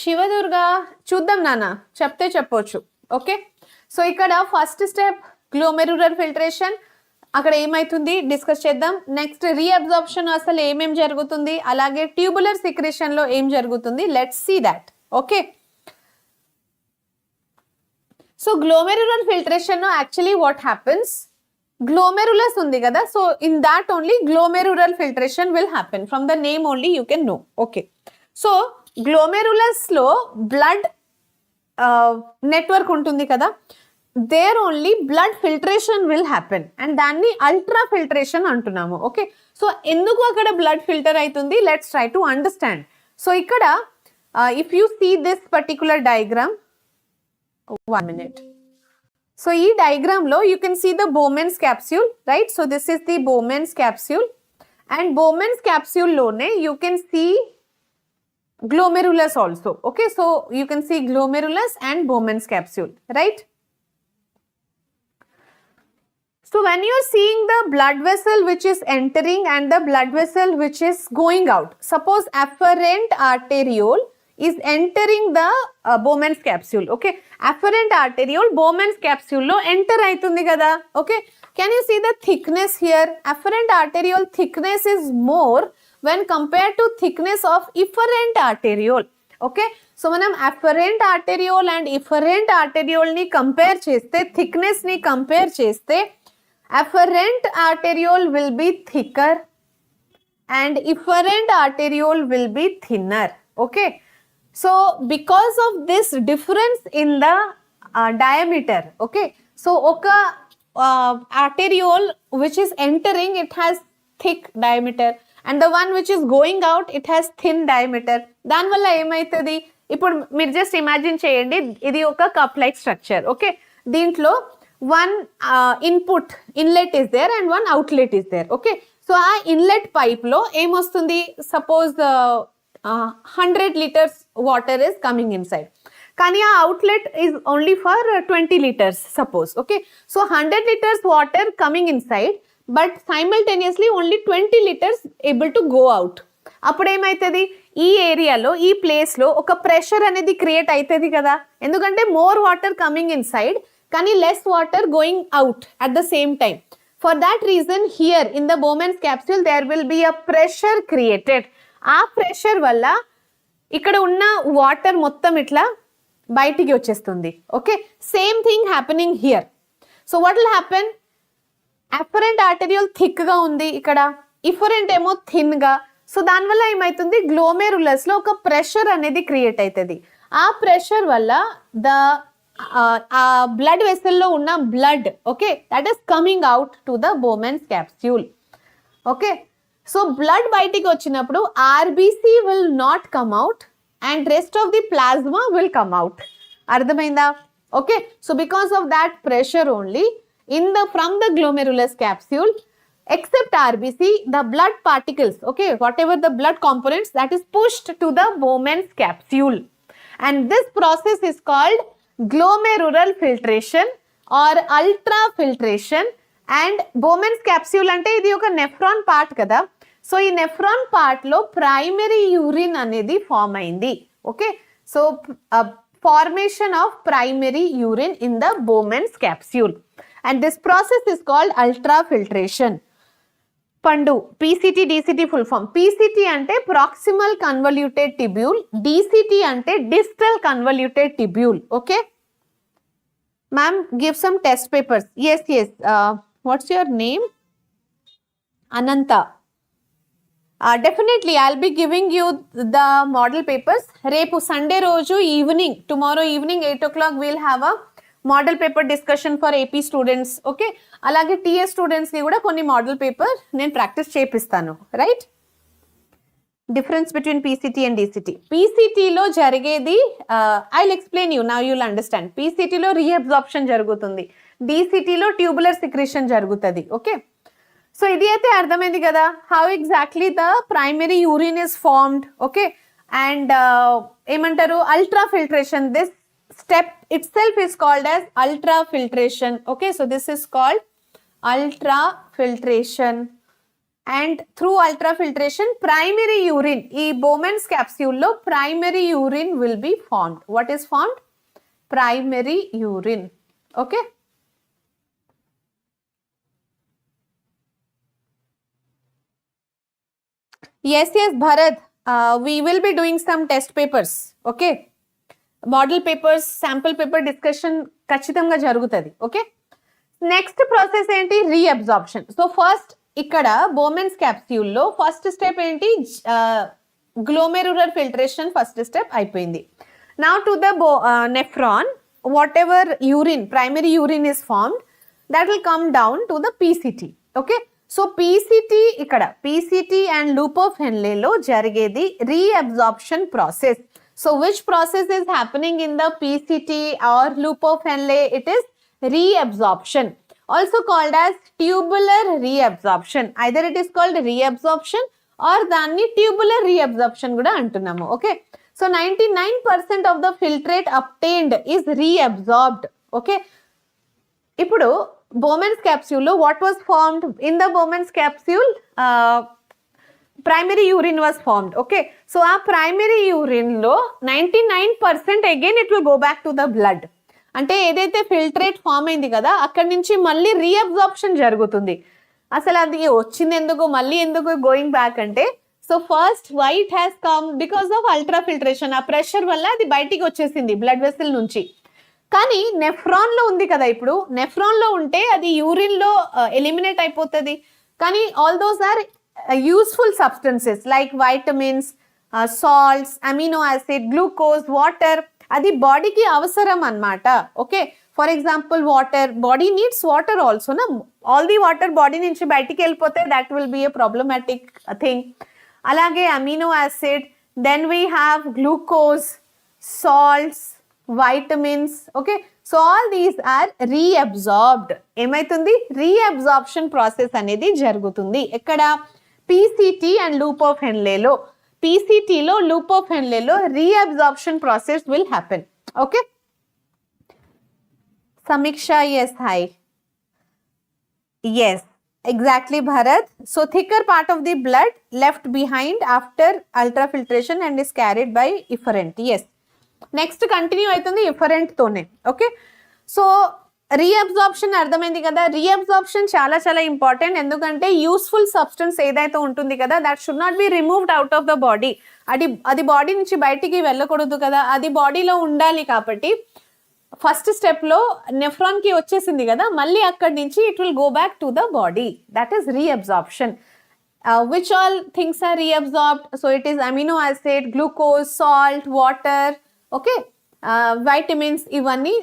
Shivadurga, chuddam nana, chapte chappochu. Okay, so ఇక్కడ first step glomerular filtration, అక్కడ ఏమైతుంది discuss చేద్దాం. Next reabsorption, అసలు ఏమేం జరుగుతుంది, అలాగే tubular secretion లో ఏం జరుగుతుంది, let's see that. Okay, so glomerular filtration లో యాక్చువల్లీ వాట్ హ్యాపెన్స్, గ్లోమెరులస్ ఉంది కదా, so in that only glomerular filtration will happen. From the name only you can know. Okay, so glomerulus లో blood network ఉంటుంది కదా, there only blood filtration will happen and దాన్ని ultrafiltration అంటున్నాము. Okay, so ఎందుకు అక్కడ blood filter అవుతుంది, let's try to understand. So ఇక్కడ if you see this particular diagram, 1 minute. So ఈ డయాగ్రామ్ లో you can see the Bowman's capsule, right? So this is the Bowman's capsule and Bowman's capsule లోనే you can see glomerulus also. Okay, so you can see glomerulus and Bowman's capsule, right? So when you are seeing the blood vessel which is entering and the blood vessel which is going out, suppose afferent arteriole is entering the Bowman's capsule. Okay, afferent arteriole Bowman's capsule lo enter aitundi kada. Okay, can you see the thickness here? Afferent arteriole thickness is more when compared to thickness of efferent arteriole. Okay, so manam afferent arteriole and efferent arteriole ni compare cheste, thickness ni compare cheste, afferent arteriole will be thicker and efferent arteriole will be thinner. Okay, so because of this difference in the diameter, okay, so oka arteriole which is entering, it has thick diameter, and the one which is going out it has thin diameter. దానివల్ల ఏమవుతుంది, ఇప్పుడు మీరు just imagine చేయండి, ఇది ఒక cup like structure. Okay, దీంట్లో one input inlet is there and one outlet is there. Okay, so ఆ inlet pipe లో ఏమొస్తుంది, suppose 100 liters water is coming in side, కానీ ఆ outlet is only for 20 liters suppose. Okay, so 100 liters water coming in side but simultaneously only 20 liters able to go out. అప్పుడు ఏమవుతుంది, ఈ ఏరియాలో ఈ ప్లేస్లో ఒక ప్రెషర్ అనేది క్రియేట్ అవుతుంది కదా, ఎందుకంటే more water coming in side కానీ less water going out at the same time. For that reason here in the Bowman's capsule there will be a pressure created. ఆ ప్రెషర్ వల్ల ఇక్కడ ఉన్న వాటర్ మొత్తం ఇట్లా బయటికి వచ్చేస్తుంది. Okay, same thing happening here. So what will happen, afferent arteriole thick గా ఉంది, ఇక్కడ ఇఫరెంట్ ఏమో థిన్ గా. సో దానివల్ల ఏమవుతుంది, గ్లోమెరులస్ లో ఒక ప్రెషర్ అనేది క్రియేట్ అవుతుంది. ఆ ప్రెషర్ వల్ల ఆ బ్లడ్ వెసల్లో ఉన్న blood, okay, that is coming out to the Bowman's capsule. Okay, so blood బయటికి వచ్చినప్పుడు RBC will not come out and rest of the plasma will come out. అర్థమైందా? Okay, so because of that pressure only from the glomerulus capsule, except RBC, the blood particles, okay, whatever the blood components, that is pushed to the Bowman's capsule. And this process is called glomerular filtration or ultrafiltration. And Bowman's capsule ante idi oka nephron part kada. So ee nephron part lo primary urine anedi form ayindi. Okay, so formation of primary urine in the Bowman's capsule. And this process is called ultrafiltration. Pandu, PCT, DCT full form. PCT ante proximal convoluted tubule, DCT ante distal convoluted tubule. Okay, ma'am, give some test papers. Yes. What's your name? Ananta. Definitely I'll be giving you the model papers. Repu Sunday roju evening, tomorrow evening 8 o'clock we'll have a model paper discussion for AP students. Okay, అలాగే TS స్టూడెంట్స్ని కూడా కొన్ని model paper నేను practice చేపిస్తాను. Right, difference between PCT and DCT. పీసీటీలో జరిగేది I will explain you, now you'll understand. పీసీటీలో reabsorption జరుగుతుంది, డీసీటీలో ట్యూబులర్ సిక్రేషన్ జరుగుతుంది. ఓకే, సో ఇది అయితే అర్థమైంది కదా, how exactly the primary urine is formed. Okay, and ఏమంటారు, ultrafiltration. This step itself is called as ultrafiltration. Okay, so this is called ultrafiltration, and through ultrafiltration primary urine, ee Bowman's capsule lo primary urine will be formed. What is formed? Primary urine. Okay, yes Bharat, we will be doing some test papers. Okay, model papers, sample paper discussion ఖచ్చితంగా జరుగుతుంది. Okay, next process ఏంటి, reabsorption. So first ఇక్కడ బోమెన్స్ క్యాప్స్యూల్లో first step ఏంటి, glomerular filtration first step అయిపోయింది. Now to the nephron, what ever urine, primary urine is formed, that will come down to the PCT. Okay, so PCT, ఇక్కడ PCT and loop of హెన్లేలో జరిగేది reabsorption process. So which process is happening in the PCT or loop of Henle? It is reabsorption, also called as tubular reabsorption. Either it is called reabsorption or danni tubular reabsorption kuda antunnamo. Okay, so 99% of the filtrate obtained is reabsorbed. Okay, ipudu Bowman's capsule lo what was formed in the Bowman's capsule? Primary urine was formed. Okay, so our primary urine lo 99% again it will go back to the blood. అంటే ఏదైతే filtrate form అయింది కదా, అక్కడి నుంచి మళ్ళీ reabsorption జరుగుతుంది. అసలు అది వచ్చింది ఎందుకు, మళ్ళీ ఎందుకు గోయింగ్ బ్యాక్ అంటే, so first why it has come because of ultra filtration. ఆ ప్రెషర్ వల్ల అది బయటికి వచ్చేసింది బ్లడ్ వెసల్ నుంచి. కానీ నెఫ్రాన్ లో ఉంది కదా, ఇప్పుడు నెఫ్రాన్ లో ఉంటే అది యూరిన్ లో ఎలిమినేట్ అయిపోతుంది. కానీ all those are useful substances like vitamins, salts, amino acid, glucose, water, అది బాడీకి అవసరం అన్నమాట. Okay, for example water, body needs water also నా, ఆల్ ది వాటర్ బాడీ నుంచి బయటికి వెళ్ళిపోతే that will be a problematic thing. అలాగే amino acid, then we have glucose, salts, vitamins. Okay, so all these are reabsorbed. ఏమైతుంది? Reabsorption process అనేది జరుగుతుంది. ఎక్కడ? PCT and loop of హెన్లేలో. పీసీటీలో, లూప్ ఆఫ్ హెన్లేలో reabsorption process will happen. Okay, Samiksha, yes, hi. Yes, exactly, Bharat. So thicker part of the blood left behind after ultrafiltration and is carried by efferent. Yes. Next continue aitundi efferent tone. Okay. So reabsorption అర్థమైంది కదా. Reabsorption చాలా చాలా important. ఎందుకంటే useful substance ఏదైతే ఉంటుంది కదా, that should not be removed out of the body. అది body నుంచి బయటికి వెళ్ళకూడదు కదా, అది బాడీలో ఉండాలి. కాబట్టి ఫస్ట్ స్టెప్ లో నెఫ్రాన్ కి వచ్చేసింది కదా, మళ్ళీ అక్కడి నుంచి it will go back to the body. That is reabsorption. Which all things are reabsorbed? So it is amino acid, glucose, salt, water, okay, vitamins, ఇవన్నీ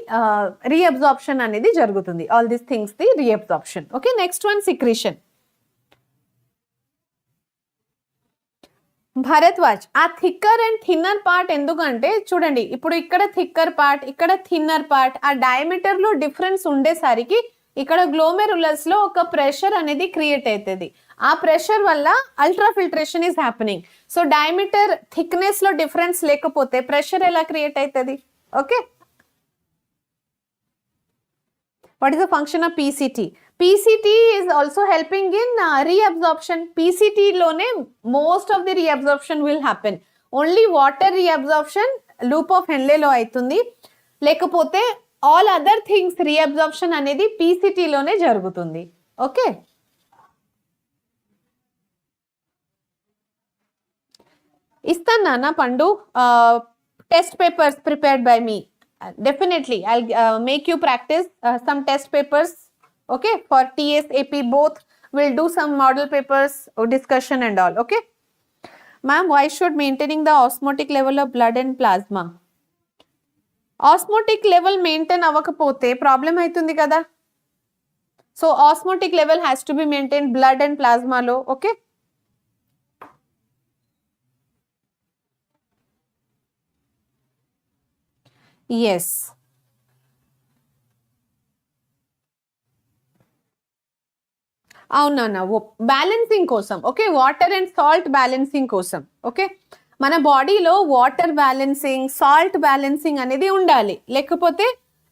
రీఅబ్జార్ప్షన్ అనేది జరుగుతుంది. All these things the reabsorption. Okay, next one secretion. Bharadwaj, ఆ thicker and thinner part ఎందుకంటే చూడండి, ఇప్పుడు ఇక్కడ thicker part, ఇక్కడ thinner part, ఆ డయామీటర్ లో డిఫరెన్స్ ఉండేసరికి ఇక్కడ గ్లోమెరులస్ లో ఒక ప్రెషర్ అనేది క్రియేట్ అవుతుంది. ఆ ప్రెషర్ వల్ల ultra filtration is happening. So diameter thickness లో డిఫరెన్స్ లేకపోతే ప్రెషర్ ఎలా క్రియేట్ అవుతుంది? Okay, what is the function of PCT? PCT is also helping in reabsorption. PCT lone most of the reabsorption will happen. Only water reabsorption loop of Henle lo aitundi. Lekapothe all other things reabsorption anedi PCT lone jarugutundi. Okay. Istana Pandu, test papers prepared by me. Definitely I'll make you practice some test papers. Okay, for TS AP both we'll do some model papers or discussion and all. Okay, ma'am, why should maintaining the osmotic level of blood and plasma? Osmotic level maintain avakapothe problem aitundi kada. So osmotic level has to be maintained blood and plasma lo. Okay, yes, అవునా, balancing కోసం. Okay, water and salt balancing కోసం. Okay, మన బాడీలో water balancing, salt balancing అనేది ఉండాలి. లేకపోతే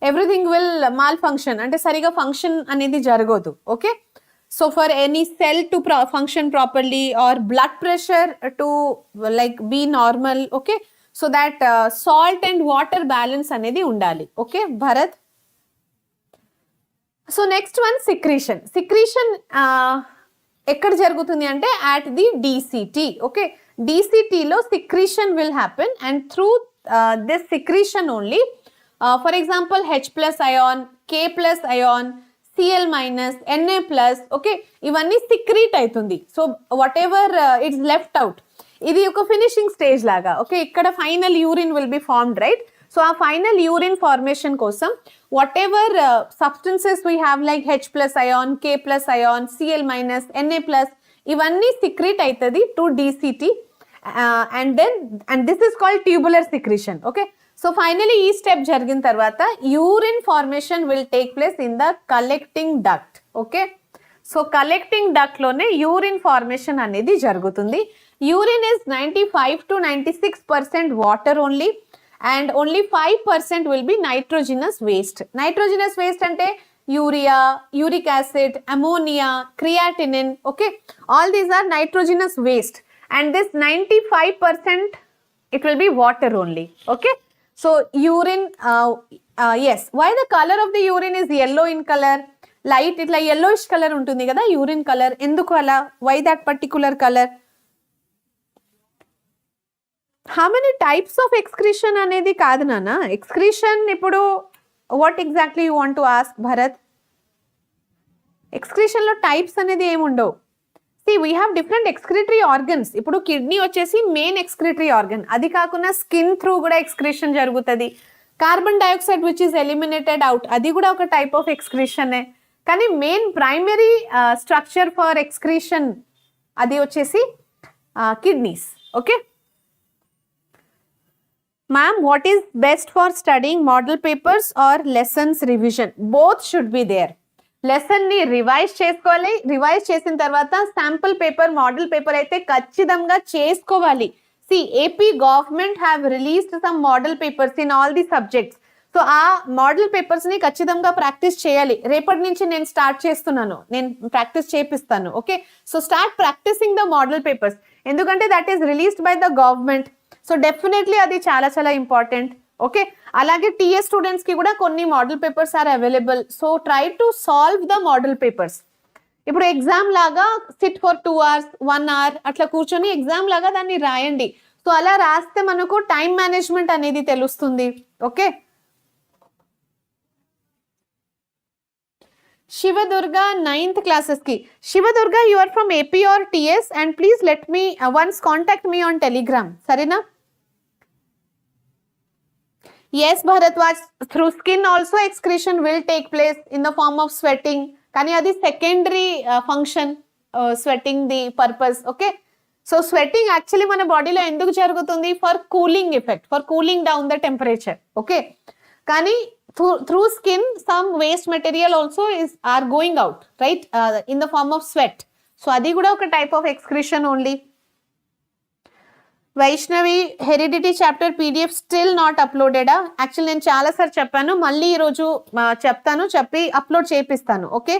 everything will mall function, అంటే సరిగా ఫంక్షన్ అనేది జరగదు. Okay, so for any cell to function properly or blood pressure to like be normal. Okay, so that salt and water balance అనేది ఉండాలి. Okay Bharath. So next one secretion. Secretion ఎక్కడ జరుగుతుంది అంటే at the DCT. Okay, డిసిటీలో secretion will happen and through this secretion only for example H+ ion, K+ ion, Cl-, Na+, okay, ఇవన్నీ secrete అవుతుంది. So whatever it's left out, ఇది ఒక finishing stage లాగా. Okay, ఇక్కడ final urine will be formed, right? So ఆ final urine formation కోసం whatever substances we have like H+ ion, K+ ion, Cl-, Na+, ఇవన్నీ secrete అవుతుంది to DCT and this is called tubular secretion. Okay, so finally ఈ step జరిగిన తర్వాత urine formation will take place in the collecting duct. Okay, so collecting duct లోనే urine formation అనేది జరుగుతుంది. Urine is 95 to 96% water only and only 5% will be nitrogenous waste. Nitrogenous waste ante urea, uric acid, ammonia, creatinine. Okay, all these are nitrogenous waste and this 95% it will be water only. Okay, so urine, yes, why the color of the urine is yellow in color? Light itla yellowish color untundi kada urine color. Enduku ala? Why that particular color? How many types of excretion అనేది కాదు నాన్న. Excretion ఇప్పుడు what exactly you want to ask Bharat? Excretion లో types అనేది ఏముండవు. So we have different excretory organs. ఇప్పుడు kidney వచ్చేసి main excretory organ, అది కాకుండా స్కిన్ త్రూ కూడా ఎక్స్క్రీషన్ జరుగుతుంది, carbon dioxide which is eliminated out, అది కూడా ఒక టైప్ ఆఫ్ ఎక్స్క్రీషనే. కానీ main primary structure for excretion అది వచ్చేసి kidneys. Okay ma'am, what is best for studying model papers or lessons revision? Both should be there. Lesson ని revise చేసుకోవాలి, revise చేసిన తర్వాత శాంపుల్ పేపర్, మోడల్ పేపర్ అయితే ఖచ్చితంగా చేసుకోవాలి. AP government have released some model papers in all the subjects. So ఆ model papers ని ఖచ్చితంగా ప్రాక్టీస్ చేయాలి. రేపటి నుంచి నేను స్టార్ట్ చేస్తున్నాను, నేను ప్రాక్టీస్ చేపిస్తాను. Okay, so start practicing the model papers, ఎందుకంటే that is released by the government. So definitely అది చాలా చాలా ఇంపార్టెంట్. ఓకే, అలాగే టీఎస్ స్టూడెంట్స్ కి కూడా కొన్ని model papers are available. So try to solve the model papers. ఇప్పుడు ఎగ్జామ్ లాగా సిట్ ఫర్ 2 hours 1 hour అట్లా కూర్చొని ఎగ్జామ్ లాగా దాన్ని రాయండి. సో అలా రాస్తే మనకు టైం మేనేజ్మెంట్ అనేది తెలుస్తుంది. ఓకే, శివదుర్గా 9th క్లాసెస్ కి. Shivadurga, you are from AP or TS and please let me once contact me on Telegram, సరేనా? Yes, Bharatwaj, through skin also excretion will take place in the form of sweating. కానీ అది secondary function, sweating the purpose. Okay, so sweating actually మన బాడీలో ఎందుకు జరుగుతుంది? For cooling effect, for cooling down the temperature. Okay, కానీ through skin some waste material also are going out, right, in the form of sweat. So అది కూడా ఒక type of excretion only. Vaishnavi, heredity chapter PDF still not అప్లోడెడా? Actually నేను చాలాసార్లు చెప్పాను, మళ్ళీ ఈరోజు చెప్తాను, చెప్పి అప్లోడ్ చేపిస్తాను. ఓకే,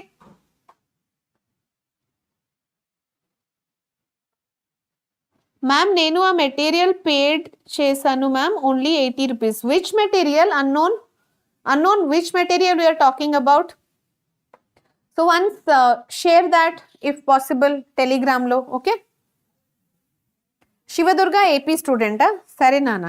మ్యామ్ నేను ఆ మెటీరియల్ పేడ్ చేశాను ma'am, only 80 rupees. Which material? Unknown which material we are talking about? So once share that if possible telegram లో. ఓకే, శివదుర్గా ఏపీ స్టూడెంటా? సరే నాన్న.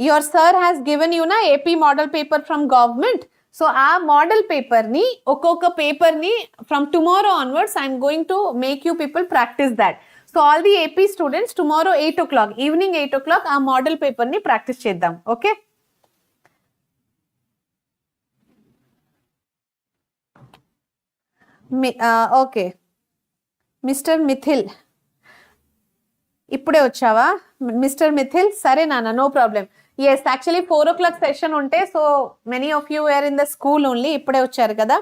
Your sir has given you నా AP model paper from government. So ఆ model పేపర్ని, ఒక్కొక్క పేపర్ని from tomorrow onwards I'm going to make you people practice that. So all the AP students tomorrow 8 o'clock, evening 8 o'clock ఆ model పేపర్ని practice చేద్దాం. Okay, okay mister మిథిల్, ఇప్పుడే వచ్చావా mister Mithil? సరే నాన్న, no problem. Yes, actually 4 o'clock session ఉంటే, so many of you were in the school only, ఇప్పుడే వచ్చారు కదా.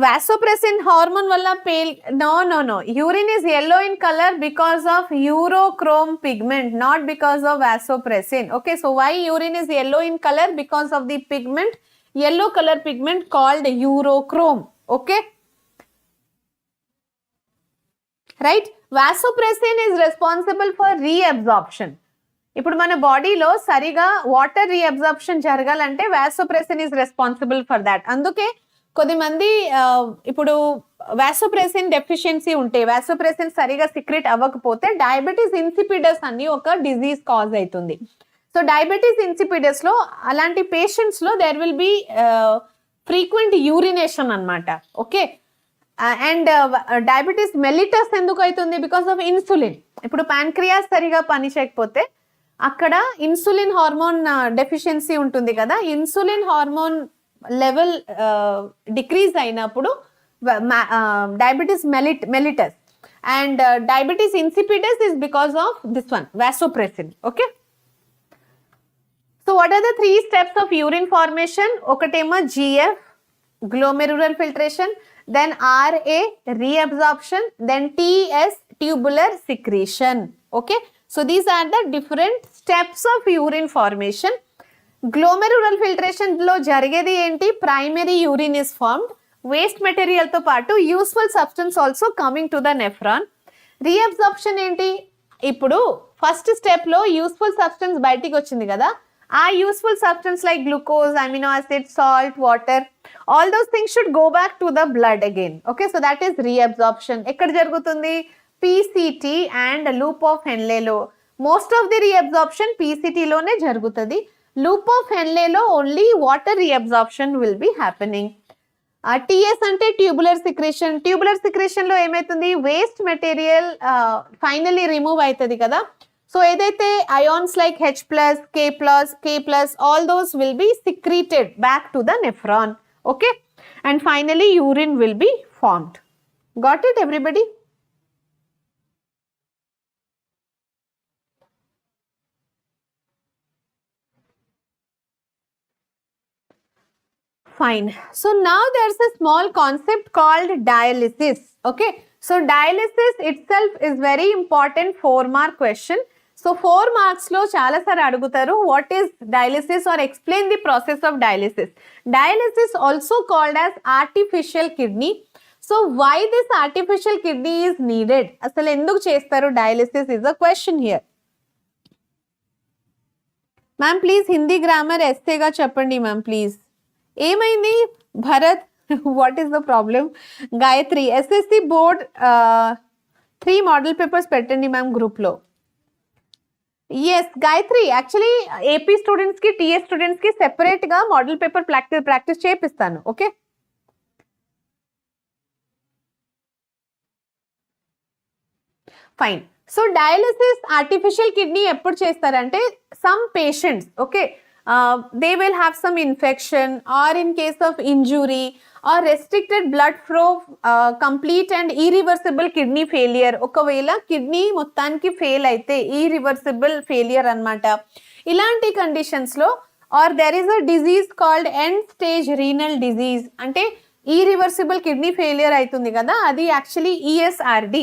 వాసోప్రెసిన్ హార్మోన్ వల్ల pale? No, urine is yellow in color because of urochrome pigment, not because of vasopressin. Okay, so why urine is yellow in color? Because of the pigment, yellow color pigment called urochrome. Okay, right, vasopressin is responsible for reabsorption. ఇప్పుడు మన బాడీలో సరిగా water reabsorption జరగాలంటే vasopressin is responsible for that. అందుకే కొద్దిమంది ఇప్పుడు vasopressin deficiency ఉంటే, vasopressin సరిగా సిక్రెట్ అవ్వకపోతే డయాబెటీస్ ఇన్సిపిడస్ అని ఒక డిజీజ్ కాజ్ అవుతుంది. సో డయాబెటీస్ ఇన్సిపిడస్ లో అలాంటి పేషెంట్స్ లో there will be frequent urination అన్నమాట. ఓకే, అండ్ డయాబెటీస్ మెలిటస్ ఎందుకు అవుతుంది? Because of insulin. ఇప్పుడు ప్యాన్క్రియాస్ సరిగా పని చేయకపోతే అక్కడ ఇన్సులిన్ హార్మోన్ డెఫిషియన్సీ ఉంటుంది కదా, ఇన్సులిన్ హార్మోన్ లెవెల్ డిక్రీజ్ అయినప్పుడు diabetes mellitus and diabetes insipidus is because of this one, vasopressin. Okay, so what are the 3 steps of urine formation? ఒకటేమో GF, glomerular filtration, then RA, reabsorption, then TS, tubular secretion. Okay, so these are the different steps of urine formation. Glomerular filtration లో జరిగేది ఏంటి? Primary urine is formed, waste material తో పాటు useful substance also coming to the nephron. Reabsorption ఏంటి? ఇప్పుడు first step లో useful substance బయటికి వచ్చింది కదా, ఆ useful substance like glucose, amino acid, salt, water, all those things should go back to the blood again. Okay, so that is reabsorption. ఎక్కడ జరుగుతుంది? PCT and loop of Henle లో. Most of the reabsorption PCT లోనే జరుగుతుంది. Loop of Henle లో only water reabsorption will be happening. TS అంటే tubular secretion. Tubular secretion లో ఏమైతుంది? Waste material finally remove అవుతుంది కదా. సో ఏదైతే ions like H+, K+, all those will be secreted back to the nephron. Okay, and finally urine will be formed. Got it, everybody? Fine. So now there's a small concept called dialysis. Okay, so dialysis itself is very important 4-mark question. So 4 marks lo chala sar adugutaru what is dialysis or explain the process of dialysis. Dialysis also called as artificial kidney. So why this artificial kidney is needed? Asalu enduku chestaru dialysis is a question here. Ma'am, please Hindi grammar essay ga cheppandi ma'am, please. ఏమైంది Bharat, what is the problem? Gayatri, SSC board 3 model papers పెట్టండి ma'am గ్రూప్లో. Yes Gayatri, actually AP స్టూడెంట్స్కి TS స్టూడెంట్స్కి సెపరేట్గా model paper practice చేపిస్తాను. Okay, fine. So dialysis artificial kidney ఎప్పుడు చేస్తారంటే some patients, okay, they will have some infection or in case of injury or restricted blood flow, complete and irreversible kidney failure. ఒకవేళ kidney మొత్తానికి fail అయితే irreversible failure అన్నమాట. ఇలాంటి కండిషన్స్లో or there is a disease called end stage renal disease, అంటే irreversible kidney failure అవుతుంది కదా, అది actually ESRD,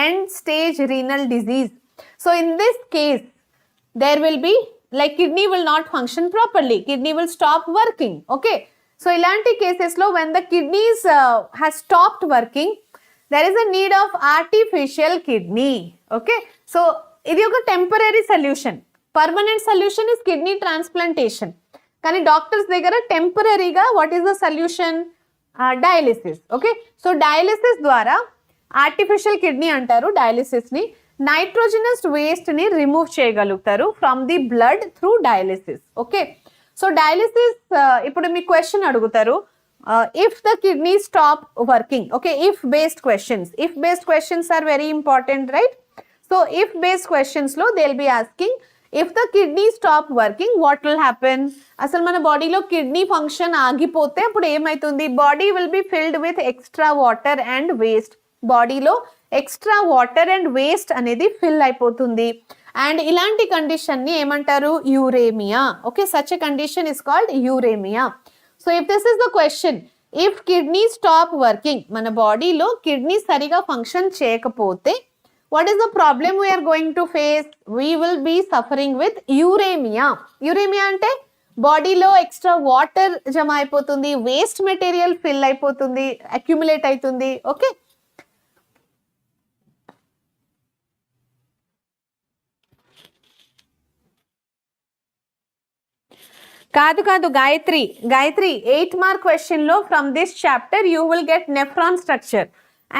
end stage renal disease. So in this case there will be like kidney will not function properly, kidney will stop working. Okay, so ilanti cases lo when the kidneys has stopped working, there is a need of artificial kidney. Okay, so idi oka temporary solution. Permanent solution is kidney transplantation, kani doctors దగ్గర temporary ga what is the solution? Dialysis. Okay, so dialysis ద్వారా artificial kidney అంటారు dialysis ని. Nitrogenous waste ని remove చేయగలుగుతారు from the blood through dialysis. Okay, so dialysis ఇప్పుడు మీ question అడుగుతారు, if the kidney stop working. Okay, if based questions are very important, right? So if based questions లో they will be asking if the kidney stop working what will happen. అసలు మన బాడీలో kidney function ఆగిపోతే అప్పుడు ఏమైతుంది? Body will be filled with extra water and waste. బాడీలో extra water and waste అనేది fill అయిపోతుంది. అండ్ ఇలాంటి కండిషన్ ని ఏమంటారు? Uremia. Okay, such a condition is called uremia. So if this is the question, if kidney stop working, మన బాడీలో kidney సరిగా function చేయకపోతే what is the problem we're going to face? We will be suffering with uremia. Uremia అంటే బాడీలో extra water జమ అయిపోతుంది, waste material fill అయిపోతుంది, accumulate అవుతుంది. ఓకే, కాదు గాయత్రి 8 మార్క్ క్వశ్చన్ లో from this chapter you will get nephron structure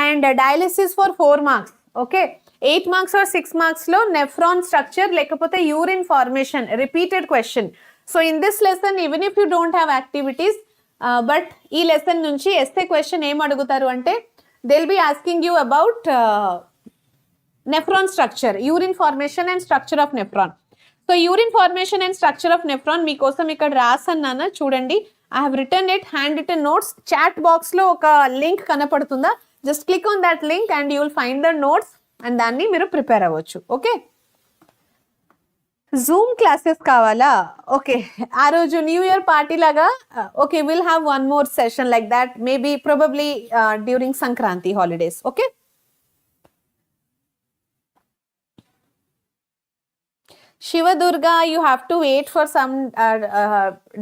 and dialysis for 4 marks. Okay, 8 marks or 6 marks లో nephron structure లేకపోతే urine formation repeated question. So in this lesson even if you don't have activities, but ఈ lesson నుంచి SA question ఏం అడుగుతారు అంటే they will be asking you about nephron structure, urine formation and structure of nephron. So urine formation and structure of nephron మీకోసం ఇక్కడ రాసన్నాను చూడండి. I have return it, hand written notes. Chat box లో ఒక link కనపడుతుందా? Just click on that link and you will find the notes and దాన్ని మీరు prepare అవ్వచ్చు. ఓకే, జూమ్ క్లాసెస్ కావాలా? ఓకే, ఆ రోజు న్యూ ఇయర్ పార్టీ లాగా okay will have one more session like that, maybe probably during Sankranti holidays. Okay, Shiva Durga, you have to wait for some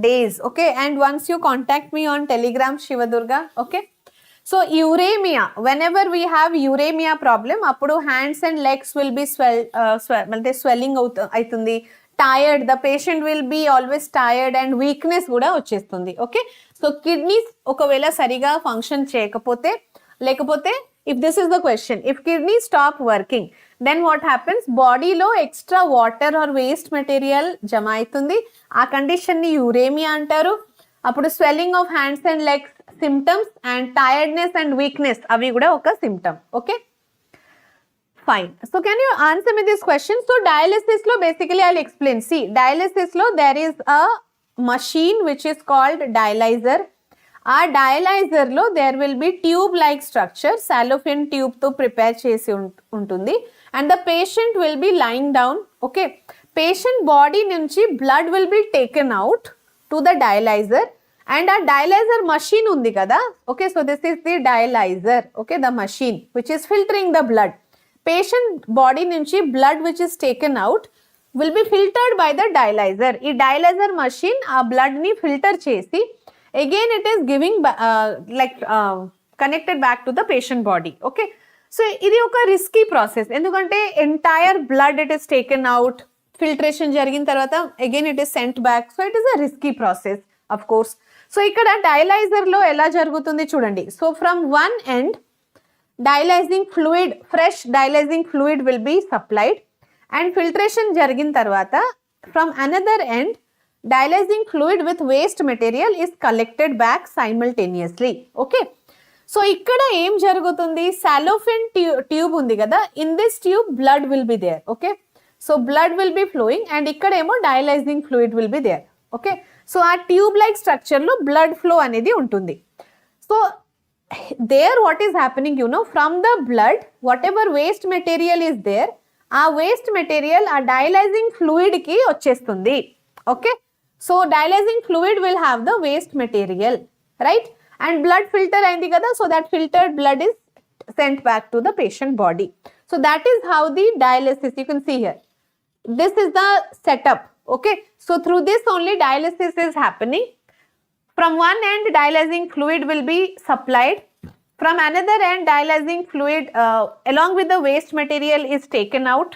days, okay? And once you contact me on Telegram, Shiva Durga, okay? So uremia, whenever we have uremia problem, appudu hands and legs will be swelling aitundi, tired, the patient will be always tired and weakness kuda vachestundi. Okay, so kidneys okavela sariga function cheyakapote lekapothe, if this is the question, if kidneys stop working, then what happens? Body lo extra water or waste material jama aitundi, aa condition ni uremia antaru. Appudu swelling of hands and legs symptoms and tiredness and weakness avi kuda oka symptom. Okay, Fine. So can you answer me this question? So dialysis lo basically I'll explain. See, dialysis lo there is a machine which is called dialyzer. ఆ dialyzer లో there will be tube like structure cellophane tube తో prepare చేసి ఉంటుంది and the patient will be lying down. Okay, patient body నుంచి blood will be taken out to the dialyzer and ఆ dialyzer machine ఉంది కదా. Okay, so this is the dialyzer. Okay, the machine which is filtering the blood. Patient body నుంచి blood which is taken out will be filtered by the dialyser. ఈ dialyser machine ఆ blood ని filter చేసి again it is giving connected back to the patient body. Okay, so ఇది ఒక risky process ఎందుకంటే entire blood it is taken out, filtration జరిగిన తర్వాత again it is sent back, so it is a risky process of course. So ఇక్కడ dialyser లో ఎలా జరుగుతుంది చూడండి. So from one end dialyzing fluid, fresh dialyzing fluid will be supplied and filtration జరిగిన తర్వాత from another end dialyzing fluid with waste material is collected back simultaneously. Okay, so ikkada em jarugutundi, salofin tube undi kada, in this tube blood will be there. Okay, so blood will be flowing and ikkada emo dialyzing fluid will be there. Okay, so a tube like structure lo blood flow anedi untundi. So there what is happening, you know, from the blood whatever waste material is there, a waste material a dialyzing fluid ki vachestundi. Okay, so dialyzing fluid will have the waste material, right? And blood filter ayindi kada, so that filtered blood is sent back to the patient body. So that is how the dialysis, you can see here, this is the setup. Okay, so through this only dialysis is happening. From one end dialyzing fluid will be supplied, from another end dialyzing fluid along with the waste material is taken out.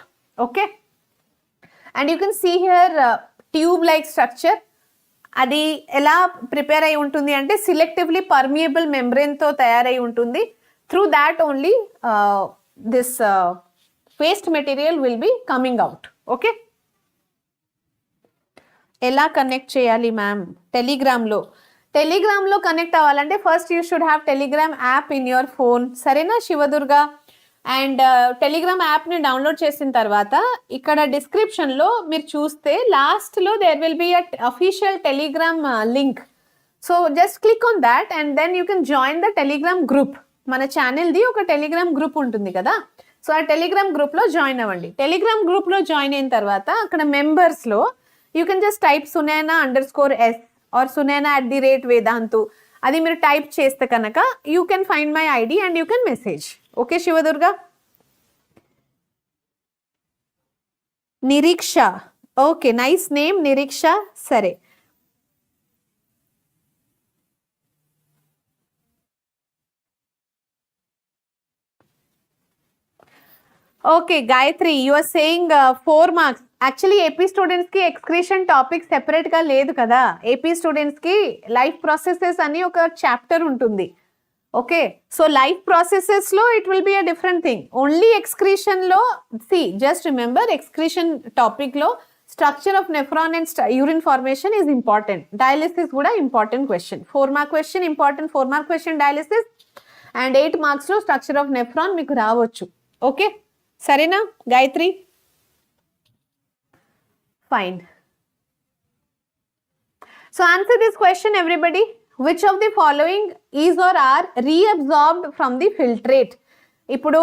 Okay, and you can see here tube like structure. అది ఎలా prepare అయి ఉంటుంది అంటే సిలెక్టివ్లీ permeable మెంబ్రెయిన్తో తయారై ఉంటుంది. Through that only this waste material will be coming out. Okay, ఎలా connect చేయాలి మ్యామ్? టెలిగ్రామ్లో కనెక్ట్ అవ్వాలంటే first you should have Telegram app in your phone. సరేనా శివదుర్గా? అండ్ టెలిగ్రామ్ యాప్ని డౌన్లోడ్ చేసిన తర్వాత ఇక్కడ డిస్క్రిప్షన్లో మీరు చూస్తే లాస్ట్లో there will be a official Telegram link. So just click on that and then you can join the Telegram group. మన ఛానల్ది ఒక టెలిగ్రామ్ గ్రూప్ ఉంటుంది కదా, సో ఆ టెలిగ్రామ్ గ్రూప్లో జాయిన్ అవ్వండి. టెలిగ్రామ్ గ్రూప్లో జాయిన్ అయిన తర్వాత అక్కడ మెంబర్స్లో యూ కెన్ జస్ట్ టైప్ సునైనా_s ఆర్ sunaina@vedantu. అది మీరు టైప్ చేస్తే కనుక you can find my ID and you can message. Okay Shivadurga? Nireeksha, okay, nice name Nireeksha. సరే, okay Gayatri, you are saying 4 marks. Actually AP స్టూడెంట్స్కి ఎక్స్క్రీషన్ టాపిక్ సెపరేట్గా లేదు కదా. ఏపీ స్టూడెంట్స్కి లైఫ్ ప్రాసెసెస్ అని ఒక చాప్టర్ ఉంటుంది. ఓకే, సో లైఫ్ ప్రాసెసెస్లో it will be a different thing. Only ఎక్స్క్రీషన్లో జస్ట్ రిమెంబర్ ఎక్స్క్రీషన్ టాపిక్లో structure of nephron and urine formation is important. Dialysis కూడా important question. 4 mark question, important 4 mark question dialysis, and 8 మార్క్స్లో structure of nephron మీకు రావచ్చు. Okay, సరేనా Gayatri? Fine. So answer this question everybody. Which of the following is or are reabsorbed from the filtrate? ఇప్పుడు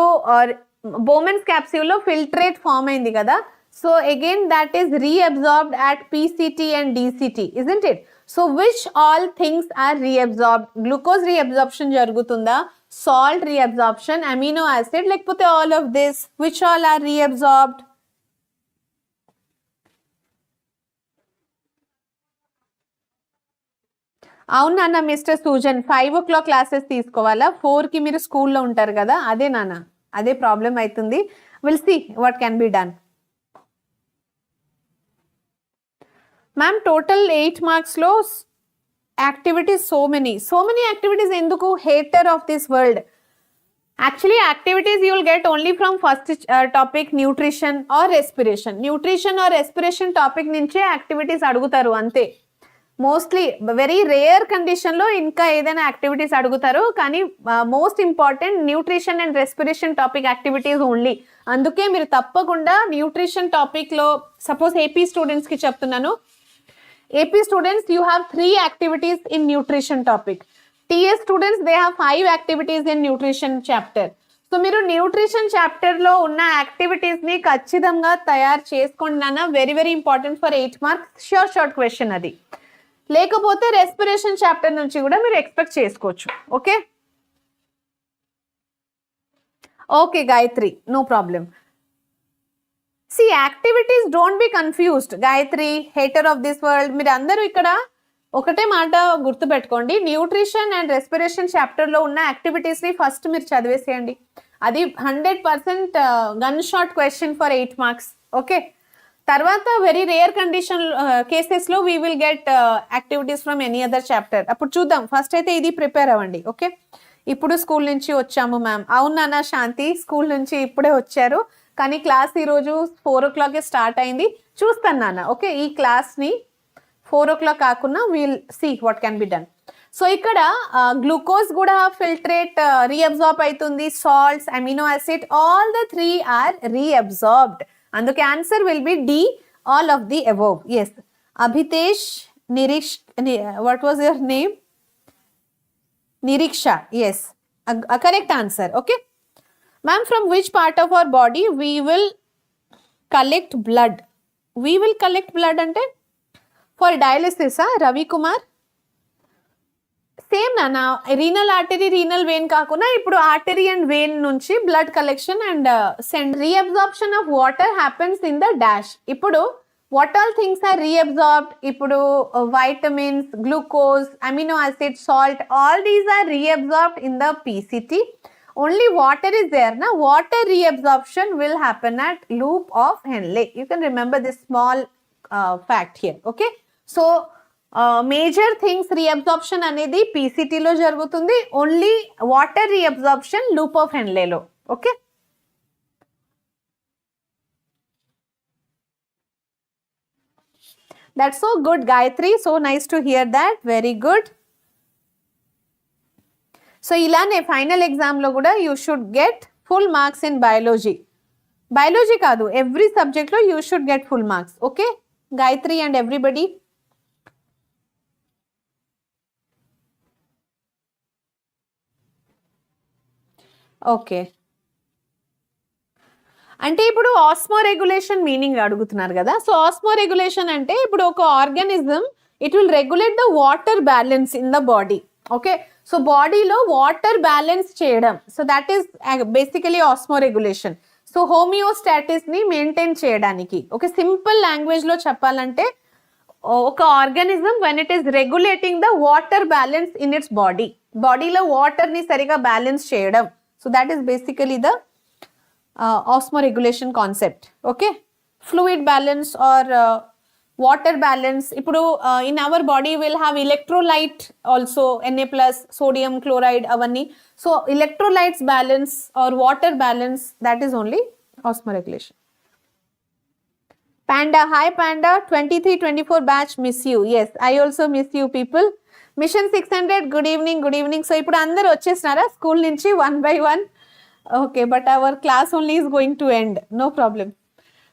Bowman's capsule లో filtrate form అయింది కదా, so again that is reabsorbed at PCT and DCT, isn't it? So which all things are reabsorbed? Glucose reabsorption జరుగుతుందా, salt reabsorption, amino acid, లేకపోతే all of this? Which all are reabsorbed? అవును నాన్న. Mister Susan, 5 o'clock classes తీసుకోవాలా? 4కి మీరు స్కూల్లో ఉంటారు కదా, అదే నాన్న, అదే ప్రాబ్లం అవుతుంది. Will see what can be done. Ma'am total 8 మార్క్స్లో యాక్టివిటీస్ సో మెనీ యాక్టివిటీస్ ఎందుకు? Hater of this world. Actually activities you will get only from first topic nutrition or respiration. Nutrition or respiration topic నుంచే activities అడుగుతారు అంతే. Mostly very rare కండిషన్లో ఇంకా ఏదైనా activities అడుగుతారు, కానీ most important nutrition and respiration topic activities only. అందుకే మీరు తప్పకుండా న్యూట్రిషన్ టాపిక్లో, సపోజ్ ఏపీ స్టూడెంట్స్కి చెప్తున్నాను, AP students you have 3 activities in nutrition topic. TS students they have 5 activities in nutrition chapter. So మీరు న్యూట్రిషన్ చాప్టర్లో ఉన్న యాక్టివిటీస్ని ఖచ్చితంగా తయారు చేసుకోండి నాన్న. Very very important for 8 marks short question అది. లేకపోతే రెస్పిరేషన్ చాప్టర్ నుంచి కూడా మీరు ఎక్స్పెక్ట్ చేసుకోవచ్చు. Okay okay Gayatri, no problem. See activities don't be confused. Gayatri, hater of this world, మీరు అందరూ ఇక్కడ ఒకటే మాట గుర్తుపెట్టుకోండి, న్యూట్రిషన్ అండ్ రెస్పిరేషన్ చాప్టర్లో ఉన్న యాక్టివిటీస్ని ఫస్ట్ మీరు చదివేసేయండి. అది 100% gun shot question for 8 marks. Okay, తర్వాత వెరీ రేర్ కండిషన్ కేసెస్లో we will get activities from any other chapter. అప్పుడు చూద్దాం. ఫస్ట్ అయితే ఇది ప్రిపేర్ అవ్వండి. ఓకే, ఇప్పుడు స్కూల్ నుంచి వచ్చాము మ్యామ్. అవునా శాంతి, స్కూల్ నుంచి ఇప్పుడే వచ్చారు, కానీ క్లాస్ ఈరోజు 4 o'clock స్టార్ట్ అయింది. చూస్తాను నాన్న. ఓకే, ఈ క్లాస్ని 4 o'clock కాకుండా we'll see what can be done. So ఇక్కడ గ్లూకోజ్ కూడా ఫిల్ట్రేట్ రీఅబ్జార్బ్ అవుతుంది, salts, amino acid, all the 3 are reabsorbed. అందుకే answer will be D, all of the above. Yes, Abhitesh what was your name? Niriksha. Yes, a correct answer. Okay ma'am, from which part of our body we will collect blood? We will collect blood ante for dialysis. Ravi Kumar, same నాన్న, renal artery, renal vein కాకుండా ఇప్పుడు artery and vein నుంచి blood collection and send. Reabsorption of water happens in the dash. ఇప్పుడు what all things are reabsorbed? ఇప్పుడు vitamins, glucose, amino acid, salt, all these are reabsorbed in the PCT. Only water is there na. Water reabsorption will happen at loop of Henle. You can remember this small fact here. Okay, so major things reabsorption అనేది పీసీటీలో జరుగుతుంది. Only water reabsorption loop of హెన్లేలో. Okay, that's so good Gayatri, so nice to hear that. Very good. So ఇలానే final ఎగ్జామ్లో కూడా you should get full marks in biology. Biology కాదు, every సబ్జెక్ట్లో you should get full marks. Okay Gayatri and everybody. Okay, అంటే ఇప్పుడు Osmo regulation meaning అడుగుతున్నారు కదా. So Osmo regulation అంటే ఇప్పుడు ఒక organism, it will regulate the water balance in the body. Okay, so బాడీలో వాటర్ బ్యాలెన్స్ చేయడం, so that is basically osmoregulation. So హోమియోస్టాటిస్ని మెయింటైన్ చేయడానికి. ఓకే, సింపుల్ లాంగ్వేజ్లో చెప్పాలంటే ఒక organism when it is regulating the water balance in its body, బాడీలో వాటర్ని సరిగా బ్యాలెన్స్ చేయడం. So that is basically the osmoregulation concept. Okay, fluid balance or water balance. Ipudu in our body will have electrolyte also, Na+, sodium chloride avanni. So electrolytes balance or water balance, that is only osmoregulation. Panda, hi Panda, 23-24 batch, miss you. Yes, I also miss you people. Mission 600, good evening. Good evening. So ఇప్పుడు అందరు వచ్చేసినారా school నుంచి 1 by 1? ఓకే, but our class only is going to end, no problem.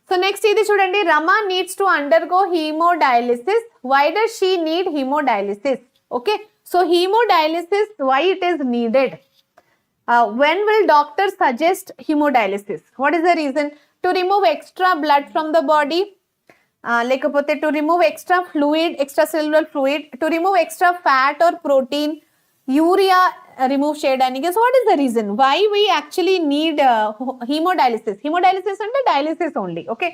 So next ఇది చూడండి, Rama needs to undergo hemodialysis. Why does she need hemodialysis? Okay, so hemodialysis, why it is needed? when will doctor suggest hemodialysis? What is the reason? To remove extra blood from the body, లేకపోతే to remove extra fluid, extra cellular fluid, to remove extra fat or protein, urea remove చేయడానికి. So what is the reason why we actually need hemodialysis? Hemodialysis అంటే dialysis only. Okay,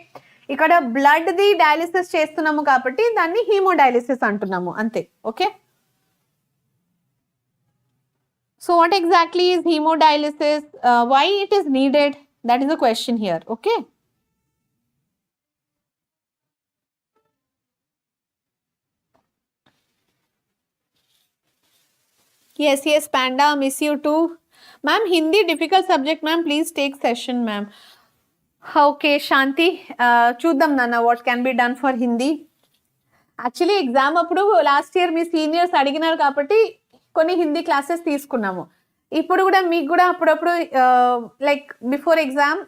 ఇక్కడ బ్లడ్ది dialysis చేస్తున్నాము కాబట్టి దాన్ని hemodialysis అంటున్నాము అంతే. Okay, so what exactly is hemodialysis? Why it is needed? That is the question here. Okay, yes Panda, miss you too. Ma'am, Hindi difficult subject ma'am, please take session ma'am. Okay Shanti, చూద్దాం నాన్న what can be done for Hindi. Actually exam అప్పుడు last year మీ seniors అడిగినారు కాబట్టి కొన్ని Hindi classes తీసుకున్నాము. ఇప్పుడు కూడా మీకు కూడా అప్పుడప్పుడు like before exam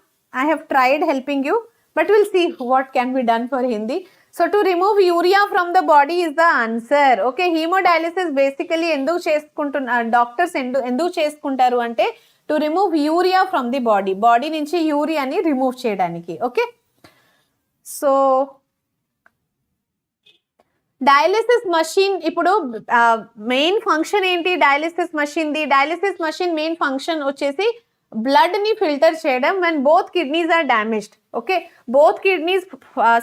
I have tried helping you, but will see what can be done for Hindi. So to remove urea from the body is the answer. Okay, hemodialysis basically ఎందుకు చేసుకుంటున్నారు డాక్టర్స్, ఎందుకు చేసుకుంటారు అంటే to remove urea from the body నుంచి యూరియాని remove చేయడానికి. ఓకే, so dialysis machine ఇప్పుడు మెయిన్ ఫంక్షన్ ఏంటి డయాలిసిస్ మషిన్ మెయిన్ ఫంక్షన్ వచ్చేసి బ్లడ్ ని ఫిల్టర్ చేయడం when both kidneys are damaged. ఓకే, బోత్ కిడ్నీస్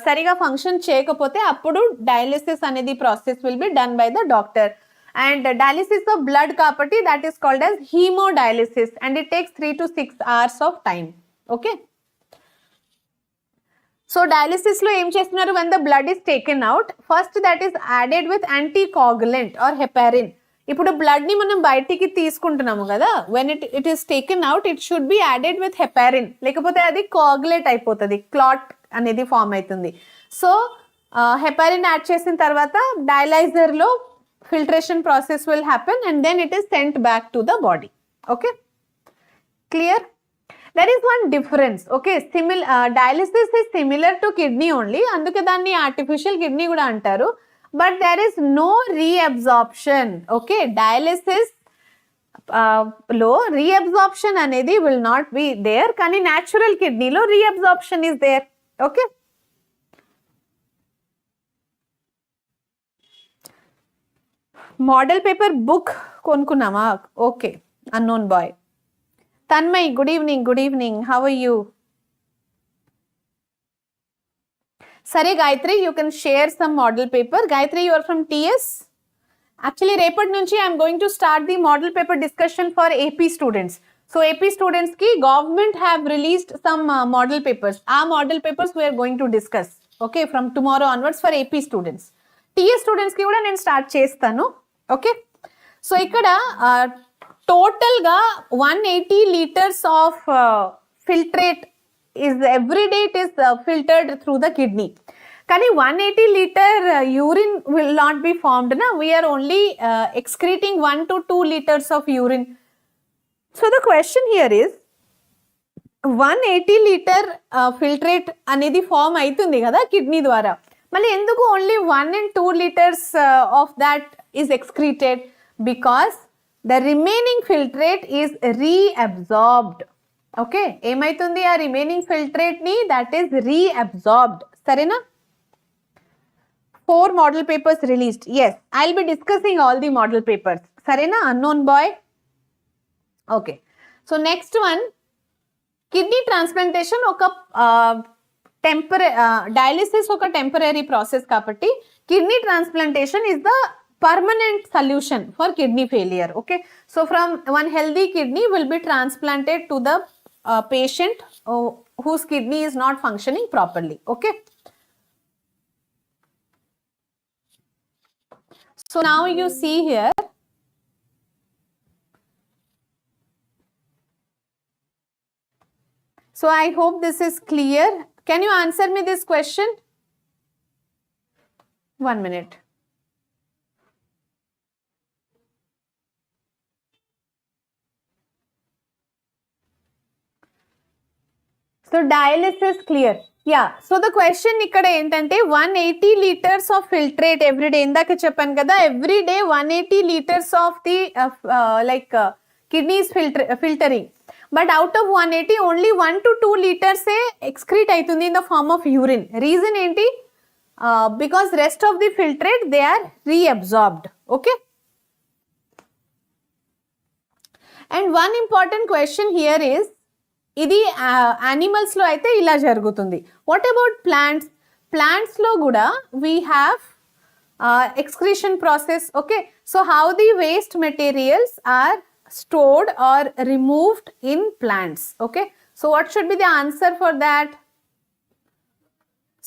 సరిగా ఫంక్షన్ చేయకపోతే అప్పుడు డయాలిసిస్ అనేది process will be done by the doctor. And dialysis of blood కాబట్టి that is called as hemodialysis and it takes 3 to 6 hours of time. Okay, so dialysis లో ఏం చేస్తున్నారు, when the blood is taken out, first that is added with anticoagulant or heparin. ఇప్పుడు blood ని మనం బయటికి తీసుకుంటున్నాము కదా, when it is taken out it should be added with heparin, లేకపోతే అది కోగులేట్ అయిపోతుంది, క్లాట్ అనేది ఫామ్ అవుతుంది. సో హెపారిన్ యాడ్ చేసిన తర్వాత డయాలైజర్ లో filtration process will happen and then it is sent back to the body. Okay, clear? There is one difference. Okay, dialysis is similar to kidney only, అందుకే దాన్ని artificial kidney కూడా అంటారు, but there is no reabsorption. Okay, dialysis లో reabsorption అనేది will not be there, కానీ natural kidney లో reabsorption is there. Okay, model paper book కొనుక్కున్నామా? Okay, unknown boy. Tanmay, good evening. How are you? Sare Gayatri, you can share some model paper. Gayatri, you are from TS. Actually, report nunchi I am going to start the model paper discussion for AP students. So AP students ki government have released some model papers. Our model papers we are going to discuss. Okay, from tomorrow onwards for AP students. TS students ki kuda nenu start chestanu. Okay, so ikkada total ga 180 liters of filtrate is every day it is filtered through the kidney. Kani 180 liter urine will not be formed na, we are only excreting 1 to 2 liters of urine. So the question here is 180 liter filtrate అనేది form అవుతుంది కదా kidney ద్వారా, మళ్ళీ ఎందుకు only 1 and 2 liters of that is excreted? Because the remaining filtrate is reabsorbed. Okay, ఏమైతుంది ఆ remaining filtrate ని, that is reabsorbed. సరేనా? 4 model papers released. Yes, I'll be discussing all the model papers. సరేనా unknown boy? Okay, so next one, kidney transplantation ఒక dialysis ఒక temporary process కాబట్టి kidney transplantation is the permanent solution for kidney failure. Okay, so from one healthy kidney will be transplanted to the patient whose kidney is not functioning properly. Okay, so now you see here, so I hope this is clear. Can you answer me this question? 1 minute. So dialysis clear. Yeah, so the question ikkada entante 180 liters of filtrate every day, indaka cheppanu kada, every day 180 liters of the kidneys filtering, but out of 180 only 1 to 2 liters excrete aitundi in the form of urine. Reason enti? Because rest of the filtrate they are reabsorbed. Okay, and one important question here is, ఇది animals లో అయితే ఇలా జరుగుతుంది. What about plants లో కూడా we have excretion process. Okay, so how the waste materials are stored or removed in plants. Okay, so what should be the answer for that?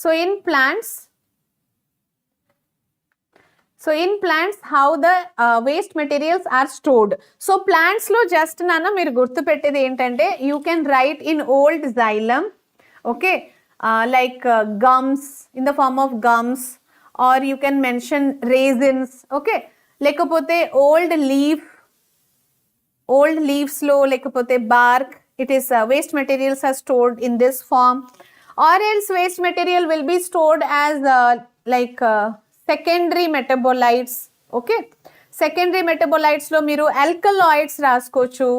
So in plants, how the waste materials are stored. So plants lo just nana meer gurtu pettedi entante, you can write in old xylem. Okay, like gums, in the form of gums, or you can mention raisins, okay, lekapothe old leaves lo lekapothe bark, it is waste materials are stored in this form, or else waste material will be stored as secondary metabolites, okay. Secondary metabolites lo మీరు alkaloids రాసుకోవచ్చు,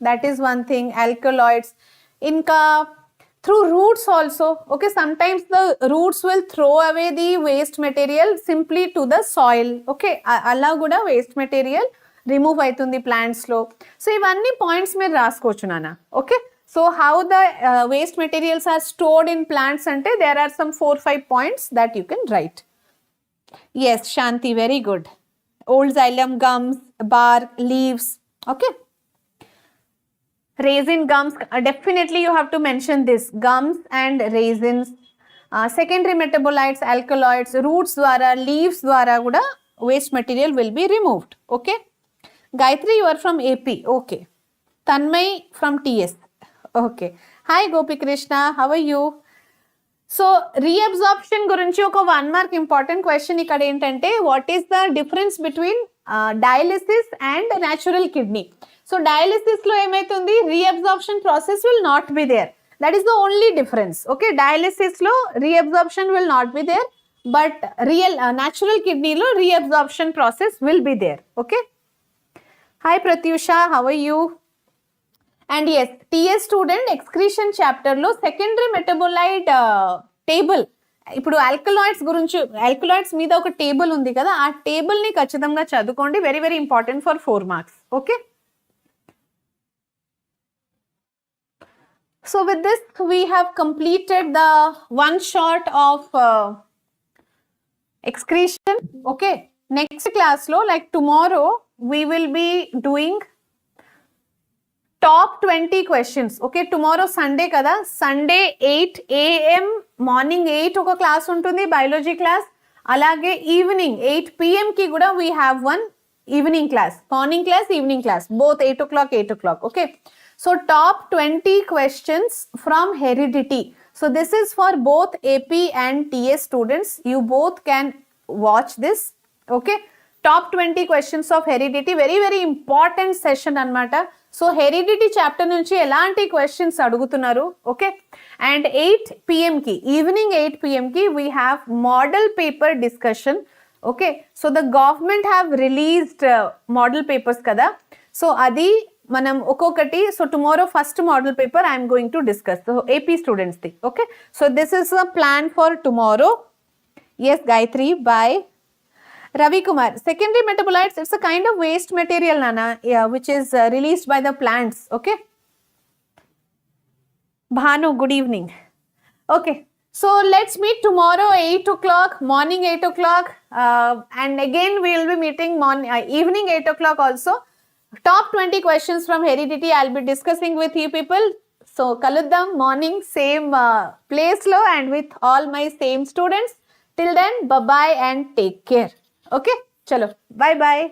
that is one thing, alkaloids. ఇంకా through roots also, okay, sometimes the roots will throw away the waste material simply to the soil, okay, అలా కూడా waste material remove అవుతుంది plants లో. సో ఇవన్నీ points మీరు రాసుకోవచ్చు నాన్న, okay. So how the waste materials are stored in plants అంటే there are some 4-5 points that you can write. Yes Shanti, very good. Old xylem, gums, bark, leaves, okay. Raisin gums, definitely you have to mention this, gums and raisins. Secondary metabolites, alkaloids, roots dwara, leaves dwara kuda waste material will be removed, okay. Gayatri, you are from AP, okay. Tanmay from TS, okay. Hi Gopi Krishna, how are you? సో reabsorption గురించి ఒక 1 mark important question ఇక్కడ ఏంటంటే, what is the difference between dialysis and natural kidney. So dialysis లో ఏమైతుంది, reabsorption process will not be there, that is the only difference, okay. Dialysis లో reabsorption will not be there, but natural కిడ్నీలో reabsorption process will be there, okay. Hi Pratyusha, how are you? And yes, TS student excretion చాప్టర్లో secondary metabolite table, ఇప్పుడు alkaloids గురించి, alkaloids మీద ఒక table ఉంది కదా, ఆ టేబుల్ని ఖచ్చితంగా చదువుకోండి, very very important for 4 marks, okay. So with this we have completed the 1 shot of excretion, okay. Next క్లాస్లో like tomorrow we will be doing top 20 questions, okay. Tomorrow Sunday kada, Sunday 8 AM morning 8 ఒక class ఉంటుంది biology class, అలాగే evening 8 PM కి కూడా we have one evening class, morning class evening class, both 8 o'clock 8 o'clock, okay. So top 20 questions from heredity. So this is for both AP and TS students, you both can watch this, okay. Top 20 questions of heredity, very very important session అన్నమాట. So heredity chapter నుంచి ఎలాంటి questions అడుగుతున్నారు, okay. And 8 PM కి, evening 8 PM కి we have model paper discussion, okay. So the government have released model papers కదా, సో అది మనం ఒక్కొక్కటి, so tomorrow first model paper I'm going to discuss, so AP స్టూడెంట్స్ది, okay. So this is a plan for tomorrow. Yes Gayatri, bye. Ravi Kumar, secondary metabolites, it's a kind of waste material, Nana, yeah, which is released by the plants, okay. Bhanu, good evening. Okay, so let's meet tomorrow 8 o'clock, morning 8 o'clock, and again we will be meeting evening 8 o'clock also. Top 20 questions from heredity I'll be discussing with you people. So kaluddam morning same place lo and with all my same students. Till then, bye bye and take care. Okay, chalo, bye bye.